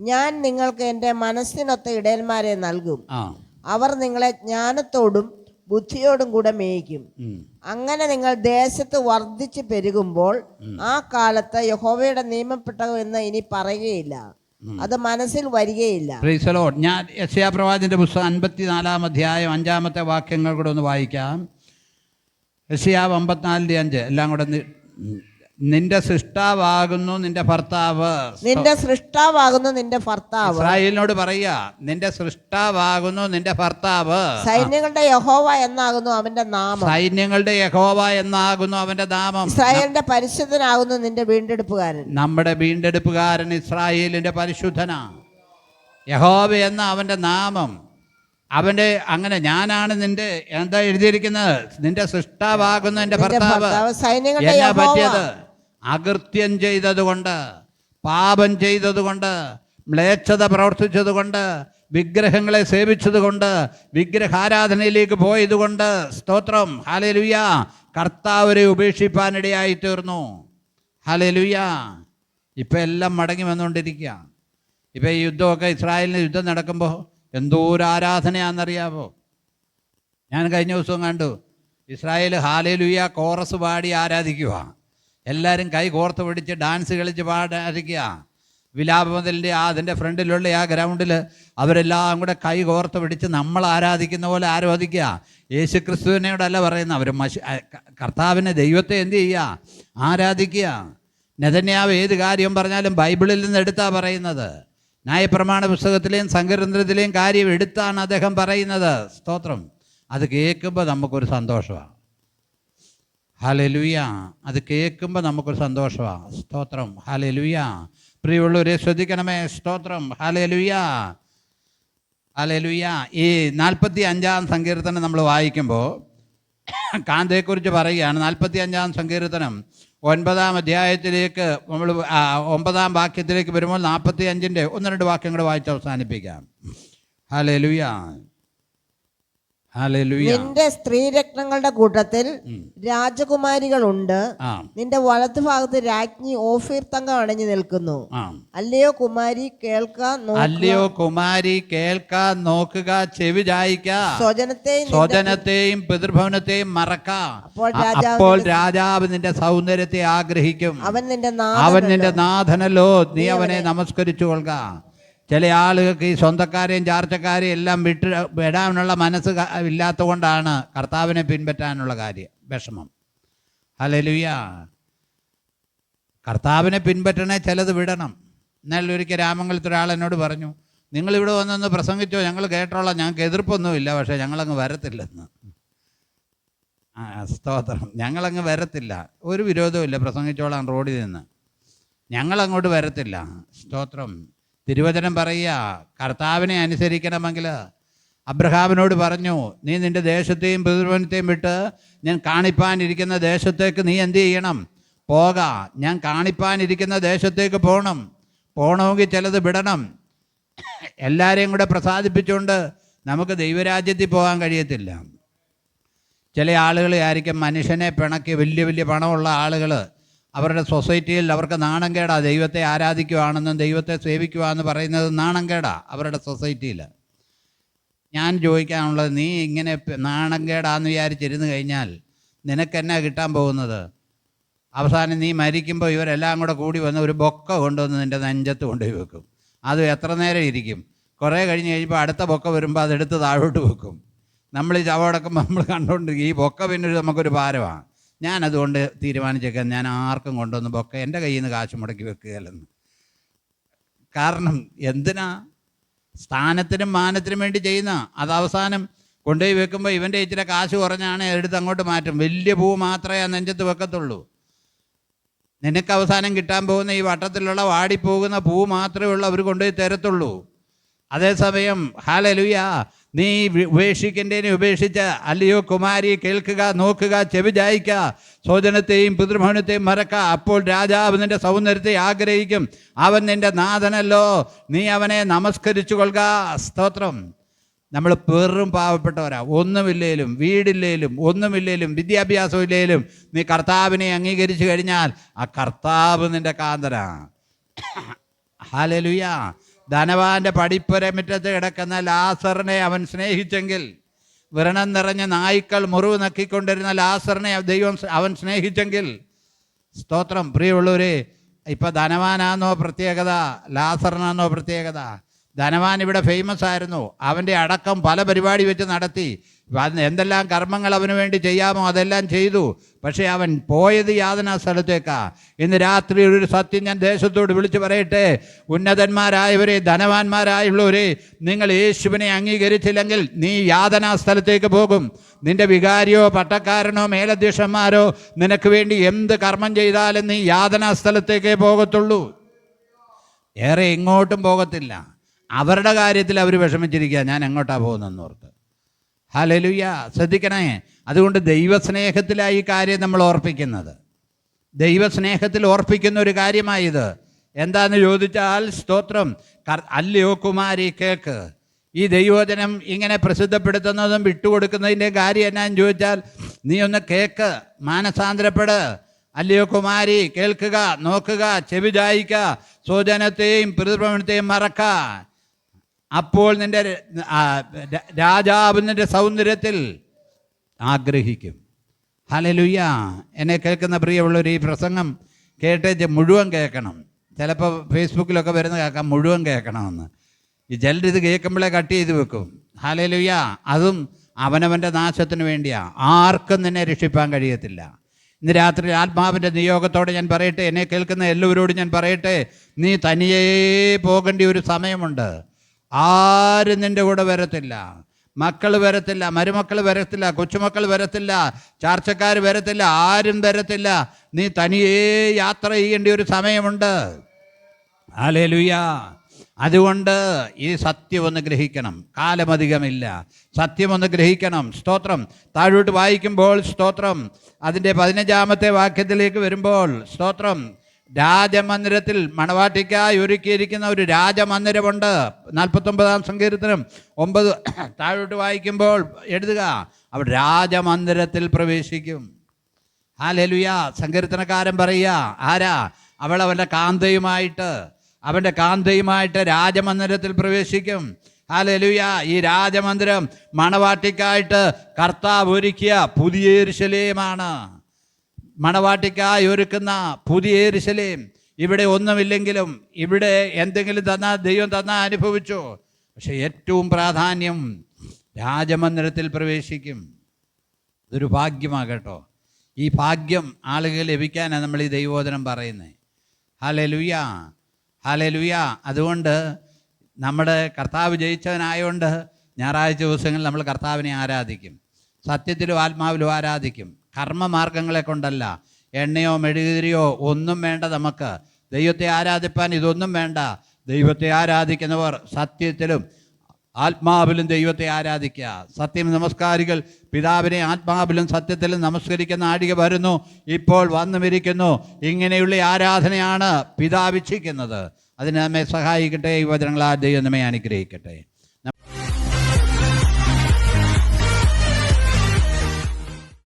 ഞാൻ നിങ്ങൾക്ക് എൻ്റെ മനസ്സിനൊത്ത ഇടയന്മാരെ നൽകും. അവർ നിങ്ങളെ ജ്ഞാനത്തോടും ബുദ്ധിയോടും കൂടെ മേയിക്കും. അങ്ങനെ നിങ്ങൾ ദേശത്ത് വർദ്ധിച്ച് പെരുകുമ്പോൾ ആ കാലത്ത് യഹോവയുടെ നിയമപ്പെട്ടകം എന്ന് ഇനി പറയുകയില്ല, അത് മനസ്സിൽ വരികയില്ല. Price the Lord. ഞാൻ യെശയ്യാ പ്രവാചകന്റെ പുസ്തകം 54-ാം അധ്യായം 5-ാമത്തെ വാക്യങ്ങൾ കൂടെ ഒന്ന് വായിക്കാം. യെശയ്യാ 54:5 എല്ലാം കൂടെ നിന്റെ സൃഷ്ടാവാകുന്നു നിന്റെ ഭർത്താവ്. നിന്റെ സൃഷ്ടാവാകുന്നു നിന്റെ ഭർത്താവ്. ഇസ്രായേലിനോട് പറയുക, നിന്റെ സൃഷ്ടാവാകുന്നു നിന്റെ ഭർത്താവ്. സൈന്യങ്ങളുടെ യഹോവ എന്നാകുന്നു അവന്റെ നാമം. സൈന്യങ്ങളുടെ യഹോവ എന്നാകുന്നു അവന്റെ നാമം. ഇസ്രായേലിന്റെ പരിശുദ്ധനാകുന്നു നിന്റെ വീണ്ടെടുപ്പുകാരൻ. നമ്മുടെ വീണ്ടെടുപ്പുകാരൻ ഇസ്രായേലിന്റെ പരിശുദ്ധനാ. യഹോവ എന്ന അവന്റെ നാമം. അവന്റെ അങ്ങനെ ഞാനാണ് നിന്റെ എന്താ എഴുതിയിരിക്കുന്നത്, നിന്റെ സൃഷ്ടാവാകുന്നു എന്റെ ഭർത്താവ്. സൈന്യങ്ങളുടെ എന്നാ യഹോവ. പറ്റിയത്? അകൃത്യം ചെയ്തതുകൊണ്ട്, പാപം ചെയ്തതുകൊണ്ട്, മ്ലേച്ഛത പ്രവർത്തിച്ചതുകൊണ്ട്, വിഗ്രഹങ്ങളെ സേവിച്ചതുകൊണ്ട്, വിഗ്രഹാരാധനയിലേക്ക് പോയതുകൊണ്ട്, സ്തോത്രം, ഹല്ലേലൂയ, കർത്താവരെ ഉപേക്ഷിപ്പാനിടയായി തീർന്നു. ഹല്ലേലൂയ. ഇപ്പം എല്ലാം മടങ്ങി വന്നുകൊണ്ടിരിക്കുക. ഇപ്പം ഈ യുദ്ധമൊക്കെ, ഇസ്രായേലിന് യുദ്ധം നടക്കുമ്പോൾ എന്തോ ഒരു ആരാധനയാണെന്നറിയാമോ? ഞാൻ കഴിഞ്ഞ ദിവസവും കണ്ടു, ഇസ്രായേൽ ഹല്ലേലൂയ കോറസ് പാടി ആരാധിക്കുക. എല്ലാവരും കൈ കോർത്ത് പിടിച്ച് ഡാൻസ് കളിച്ച് ആരാധിക്കുക. വിലാപമുതലിൻ്റെ അതിൻ്റെ ഫ്രണ്ടിലുള്ള ആ ഗ്രൗണ്ടിൽ അവരെല്ലാം കൂടെ കൈ കോർത്ത് പിടിച്ച് നമ്മൾ ആരാധിക്കുന്ന പോലെ ആരാധിക്കുക. യേശു ക്രിസ്തുവിനോടല്ല പറയുന്നത്, അവർ കർത്താവിനെ, ദൈവത്തെ എന്ത് ചെയ്യുക? ആരാധിക്കുക. നെതന്യാവ് ഏത് കാര്യം പറഞ്ഞാലും ബൈബിളിൽ നിന്ന് എടുത്താ പറയുന്നത്. ന്യായപ്രമാണ പുസ്തകത്തിലെയും സങ്കീർത്തനത്തിലെയും കാര്യം എടുത്താണ് അദ്ദേഹം പറയുന്നത്. സ്തോത്രം. അത് കേൾക്കുമ്പോൾ നമുക്കൊരു സന്തോഷമാണ്. ഹല്ലേലൂയ. അത് കേൾക്കുമ്പോൾ നമുക്കൊരു സന്തോഷമാണ്. സ്തോത്രം. ഹല്ലേലൂയ. പ്രിയമുള്ളവരെ ശ്രദ്ധിക്കണമേ. സ്തോത്രം. ഹല്ലേലൂയ. ഹല്ലേലൂയ. ഈ 45-ാം സങ്കീർത്തനം നമ്മൾ വായിക്കുമ്പോൾ കാന്തയെക്കുറിച്ച് പറയുകയാണ്. 45-ാം സങ്കീർത്തനം 9-ാം അധ്യായത്തിലേക്ക് നമ്മൾ 9-ാം വാക്യത്തിലേക്ക് വരുമ്പോൾ 45-ന്റെ 1-2 വാക്യങ്ങൾ വായിച്ച് അവസാനിപ്പിക്കാം. ഹല്ലേലൂയ. ഹല്ലേലൂയ. നിന്റെ സ്ത്രീരത്നങ്ങളുടെ കൂട്ടത്തിൽ രാജകുമാരികളുണ്ട്. നിന്റെ വലതുഭാഗത്ത് രാജ്ഞി ഓഫീർ തങ്കം അണിഞ്ഞു നിൽക്കുന്നു. അല്ലയോ കുമാരി കേൾക്കാൻ, അല്ലയോ കുമാരി കേൾക്കാൻ നോക്കുക, ചെവി ചായിക്ക, സ്വജനത്തെയും പിതൃഭവനത്തെയും മറക്ക. അപ്പോൾ രാജാവ് നിന്റെ സൗന്ദര്യത്തെ ആഗ്രഹിക്കും. അവൻ നിന്റെ നാഥനല്ലോ, നീ അവനെ നമസ്കരിച്ചു കൊള്ളുക. ചില ആളുകൾക്ക് ഈ സ്വന്തക്കാരെയും ചാർച്ചക്കാരെയും എല്ലാം വിടാനുള്ള മനസ്സ് ഇല്ലാത്ത കൊണ്ടാണ് കർത്താവിനെ പിൻപറ്റാനുള്ള വിഷമം. ഹല്ലേലൂയ. കർത്താവിനെ പിൻപറ്റണേ ചിലത് വിടണം. എന്നാൽ ഒരിക്കൽ രാമംഗലത്ത് ഒരാൾ എന്നോട് പറഞ്ഞു, നിങ്ങളിവിടെ വന്നൊന്ന് പ്രസംഗിച്ചോ, ഞങ്ങൾ കേട്ടോളാം, ഞങ്ങൾക്ക് എതിർപ്പൊന്നുമില്ല, പക്ഷേ ഞങ്ങളങ്ങ് വരത്തില്ലെന്ന്. സ്തോത്രം. ഞങ്ങളങ്ങ് വരത്തില്ല, ഒരു വിരോധവും പ്രസംഗിച്ചോളാം റോഡിൽ നിന്ന്, ഞങ്ങളങ്ങോട്ട് വരത്തില്ല. സ്തോത്രം. തിരുവചനം പറയുക, കർത്താവിനെ അനുസരിക്കണമെങ്കിൽ അബ്രഹാമിനോട് പറഞ്ഞു, നീ നിൻ്റെ ദേശത്തെയും പിതൃഭവനത്തെയും വിട്ട് ഞാൻ കാണിപ്പാനിരിക്കുന്ന ദേശത്തേക്ക് നീ എന്ത് ചെയ്യണം? പോക. ഞാൻ കാണിപ്പാനിരിക്കുന്ന ദേശത്തേക്ക് പോകണമെങ്കിൽ ചിലത് വിടണം. എല്ലാവരെയും കൂടെ പ്രസാദിപ്പിച്ചുകൊണ്ട് നമുക്ക് ദൈവരാജ്യത്തിൽ പോകാൻ കഴിയത്തില്ല. ചില ആളുകൾ ആയിരിക്കും മനുഷ്യനെ പിണക്കി, വലിയ വലിയ പണമുള്ള ആളുകൾ അവരുടെ സൊസൈറ്റിയിൽ അവർക്ക് നാണംകേടാ ദൈവത്തെ ആരാധിക്കുകയാണെന്നും ദൈവത്തെ സേവിക്കുകയെന്ന് പറയുന്നത് നാണംകേടാ അവരുടെ സൊസൈറ്റിയിൽ. ഞാൻ ചോദിക്കാനുള്ളത്, നീ ഇങ്ങനെ നാണംകേടാന്ന് വിചാരിച്ചിരുന്നു കഴിഞ്ഞാൽ നിനക്കെന്നാ കിട്ടാൻ പോകുന്നത്? അവസാനം നീ മരിക്കുമ്പോൾ ഇവരെല്ലാം കൂടി വന്ന് ഒരു ബൊക്ക കൊണ്ടുവന്ന് നിൻ്റെ നെഞ്ചത്ത് കൊണ്ടുപോയി വെക്കും. അത് എത്ര നേരം ഇരിക്കും? കുറേ കഴിഞ്ഞ് കഴിയുമ്പോൾ അടുത്ത ബൊക്ക വരുമ്പോൾ അതെടുത്ത് താഴോട്ട് വെക്കും. നമ്മൾ ഈ ചവടക്കുമ്പോൾ നമ്മൾ കണ്ടുകൊണ്ടിരിക്കും, ഈ ബൊക്ക പിന്നെ നമുക്കൊരു ഭാരമാണ്. ഞാനതുകൊണ്ട് തീരുമാനിച്ചേക്കാം, ഞാൻ ആർക്കും കൊണ്ടുവന്ന് ബൊക്ക എൻ്റെ കയ്യിൽ നിന്ന് കാശ് മുടക്കി വെക്കുകയല്ലെന്ന്. കാരണം എന്തിനാ? സ്ഥാനത്തിനും മാനത്തിനും വേണ്ടി ചെയ്യുന്ന. അത് അവസാനം കൊണ്ടുപോയി വെക്കുമ്പോൾ ഇവൻ്റെ ഇച്ചിരി കാശ് കുറഞ്ഞാണ് എടുത്ത് അങ്ങോട്ട് മാറ്റും. വലിയ പൂ മാത്രമേ ആ നെഞ്ചത്ത് വെക്കത്തുള്ളൂ. നിനക്ക് അവസാനം കിട്ടാൻ പോകുന്ന ഈ വട്ടത്തിലുള്ള വാടിപ്പോകുന്ന പൂ മാത്രമേ ഉള്ളൂ അവർ കൊണ്ടുപോയി തരത്തുള്ളൂ. അതേസമയം ഹല്ലേലൂയ, നീ ഉപേക്ഷിക്കേണ്ടതിനെ ഉപേക്ഷിച്ച്, അല്ലയോ കുമാരി കേൾക്കുക, നോക്കുക, ചെവി ചായിക്ക, സ്വജനത്തെയും പിതൃഭവനത്തെയും മറക്ക. അപ്പോൾ രാജാവ് നിന്റെ സൗന്ദര്യത്തെ ആഗ്രഹിക്കും. അവൻ നിന്റെ നാഥനല്ലോ, നീ അവനെ നമസ്കരിച്ചു കൊള്ളുക. സ്തോത്രം. നമ്മൾ വെറും പാവപ്പെട്ടവരാ, ഒന്നുമില്ലേലും, വീടില്ലേലും, ഒന്നുമില്ലേലും, വിദ്യാഭ്യാസം ഇല്ലേലും നീ കർത്താവിനെ അംഗീകരിച്ചു കഴിഞ്ഞാൽ ആ കർത്താവ് നിന്റെ കാന്തനാ. ഹല്ലേലൂയ. ധനവാന്റെ പടിപ്പുരമുറ്റത്ത് കിടക്കുന്ന ലാസറിനെ അവൻ സ്നേഹിച്ചെങ്കിൽ, വ്രണം നിറഞ്ഞ നായ്ക്കൾ മുറിവ് നക്കിക്കൊണ്ടിരുന്ന ലാസറിനെ അവൻ സ്നേഹിച്ചെങ്കിൽ, സ്തോത്രം. പ്രിയമുള്ളവരെ, ഇപ്പം ധനവാനാന്നോ പ്രത്യേകത, ലാസറിനാന്നോ പ്രത്യേകത? ധനവാൻ ഇവിടെ ഫേമസ് ആയിരുന്നു. അവൻ്റെ അടക്കം പല പരിപാടി വെച്ച് നടത്തി. എന്തെല്ലാം കർമ്മങ്ങൾ അവന് വേണ്ടി ചെയ്യാമോ അതെല്ലാം ചെയ്തു. പക്ഷേ അവൻ പോയത് യാതനാ സ്ഥലത്തേക്കാ. ഇന്ന് രാത്രി ഒരു സത്യം ഞാൻ ദേശത്തോട് വിളിച്ചു പറയട്ടെ, ഉന്നതന്മാരായവരെ, ധനവാന്മാരായുള്ളവരെ, നിങ്ങൾ യേശുവിനെ അംഗീകരിച്ചില്ലെങ്കിൽ നീ യാതനാ സ്ഥലത്തേക്ക് പോകും. നിന്റെ വികാരിയോ പട്ടക്കാരനോ മേലധ്യക്ഷന്മാരോ നിനക്ക് വേണ്ടി എന്ത് കർമ്മം ചെയ്താലും നീ യാതനാ സ്ഥലത്തേക്കേ പോകത്തുള്ളൂ. ഏറെ എങ്ങോട്ടും പോകത്തില്ല. അവരുടെ കാര്യത്തിൽ അവർ വിഷമിച്ചിരിക്കുക, ഞാൻ എങ്ങോട്ടാണ് പോകുന്നതെന്ന് ഓർത്ത്. ഹല്ലേലൂയ. ശ്രദ്ധിക്കണേ. അതുകൊണ്ട് ദൈവസ്നേഹത്തിലായി ഈ കാര്യം നമ്മൾ ഓർപ്പിക്കുന്നത്. ദൈവസ്നേഹത്തിൽ ഓർപ്പിക്കുന്ന ഒരു കാര്യമായത്. എന്താണെന്ന് ചോദിച്ചാൽ, സ്തോത്രം, അല്ലയോ കുമാരി കേൾക്ക്. ഈ ദൈവവചനം ഇങ്ങനെ പ്രസിദ്ധപ്പെടുത്തുന്നതും വിട്ടുകൊടുക്കുന്നതിൻ്റെ കാര്യം എന്നാന്ന് ചോദിച്ചാൽ, നീ ഒന്ന് കേൾക്ക്, മാനസാന്തരപ്പെട്. അല്ലയോ കുമാരി കേൾക്കുക, നോക്കുക, ചെവി ചായിക്കുക, സ്വജനത്തെയും പിതൃപ്രവണത്തെയും മറക്ക. അപ്പോൾ നിന്റെ രാജാവ് നിന്റെ സൗന്ദര്യത്തിൽ ആഗ്രഹിക്കും. ഹല്ലേലൂയ. എന്നെ കേൾക്കുന്ന പ്രിയമുള്ളവർ, ഈ പ്രസംഗം കേട്ടേച്ച് മുഴുവൻ കേൾക്കണം. ചിലപ്പോൾ ഫേസ്ബുക്കിലൊക്കെ വരുന്ന കേൾക്കാം മുഴുവൻ കേൾക്കണമെന്ന്. ഈ ചിലരിത് കേൾക്കുമ്പോഴേ കട്ട് ചെയ്ത് വെക്കും. ഹല്ലേലൂയ. അതും അവനവൻ്റെ നാശത്തിന് വേണ്ടിയാണ്. ആർക്കും നിന്നെ രക്ഷിപ്പാൻ കഴിയത്തില്ല. ഇന്ന് രാത്രി ആത്മാവിൻ്റെ നിയോഗത്തോടെ ഞാൻ പറയട്ടെ, എന്നെ കേൾക്കുന്ന എല്ലാവരോടും ഞാൻ പറയട്ടെ, നീ തനിയേ പോകേണ്ട ഒരു സമയമുണ്ട്. ആരും നിൻ്റെ കൂടെ വരത്തില്ല. മക്കൾ വരത്തില്ല, മരുമക്കൾ വരത്തില്ല, കൊച്ചുമക്കൾ വരത്തില്ല, ചാർച്ചക്കാർ വരത്തില്ല, ആരും വരത്തില്ല. നീ തനിയേ യാത്ര ചെയ്യേണ്ട ഒരു സമയമുണ്ട്. ഹല്ലേലൂയ. അതുകൊണ്ട് ഈ സത്യം ഒന്ന് ഗ്രഹിക്കണം. കാലമധികമില്ല. സത്യം ഒന്ന് ഗ്രഹിക്കണം. സ്തോത്രം. താഴോട്ട് വായിക്കുമ്പോൾ, സ്തോത്രം, അതിൻ്റെ 15-ാമത്തെ വാക്യത്തിലേക്ക് വരുമ്പോൾ, സ്തോത്രം, രാജമന്ദിരത്തിൽ മണവാട്ടിക്കായി ഒരുക്കിയിരിക്കുന്ന ഒരു രാജമന്ദിരമുണ്ട്. 49-ാം സങ്കീർത്തനം 9 താഴോട്ട് വായിക്കുമ്പോൾ എഴുതുക, അവൾ രാജമന്ദിരത്തിൽ പ്രവേശിക്കും. ഹല്ലേലൂയ. സങ്കീർത്തനക്കാരൻ പറയുക, ആരാ? അവൾ അവൻ്റെ കാന്തയുമായിട്ട് രാജമന്ദിരത്തിൽ പ്രവേശിക്കും. ഹല്ലേലൂയ. ഈ രാജമന്ദിരം മണവാട്ടിക്കായിട്ട് കർത്താവ് ഒരുക്കിയ പുതിയ യെരൂശലേമാണ്. മണവാട്ടിക്കായി ഒരുക്കുന്ന പുതിയ യെരൂശലേം. ഇവിടെ ഒന്നുമില്ലെങ്കിലും ഇവിടെ എന്തെങ്കിലും തന്നാൽ ദൈവം തന്നാൽ അനുഭവിച്ചു. പക്ഷെ ഏറ്റവും പ്രാധാന്യം രാജമന്ദിരത്തിൽ പ്രവേശിക്കും. ഇതൊരു ഭാഗ്യമാണ് കേട്ടോ. ഈ ഭാഗ്യം ആളുകൾ ലഭിക്കാനാണ് നമ്മൾ ഈ ദൈവവചനം പറയുന്നത്. ഹല്ലേലൂയ. ഹല്ലേലൂയ. അതുകൊണ്ട് നമ്മുടെ കർത്താവ് ജയിച്ചവനായതുകൊണ്ട് ഞായറാഴ്ച ദിവസങ്ങളിൽ നമ്മൾ കർത്താവിനെ ആരാധിക്കും. സത്യത്തിലും ആത്മാവിലും ആരാധിക്കും. കർമ്മമാർഗങ്ങളെ കൊണ്ടല്ല. എണ്ണയോ മെഴുകുതിരിയോ ഒന്നും വേണ്ട. നമുക്ക് ദൈവത്തെ ആരാധിപ്പാൻ ഇതൊന്നും വേണ്ട. ദൈവത്തെ ആരാധിക്കുന്നവർ സത്യത്തിലും ആത്മാവിലും ദൈവത്തെ ആരാധിക്കുക. സത്യം നമസ്കാരികൾ പിതാവിനെ ആത്മാവിലും സത്യത്തിലും നമസ്കരിക്കുന്ന നാഴിക വരുന്നു, ഇപ്പോൾ വന്നുമിരിക്കുന്നു. ഇങ്ങനെയുള്ള ആരാധനയാണ് പിതാവ് ഇച്ഛിക്കുന്നത്. അതിന് നമ്മെ സഹായിക്കട്ടെ. ഈ വചനങ്ങളാൽ ദൈവം നമ്മെ അനുഗ്രഹിക്കട്ടെ.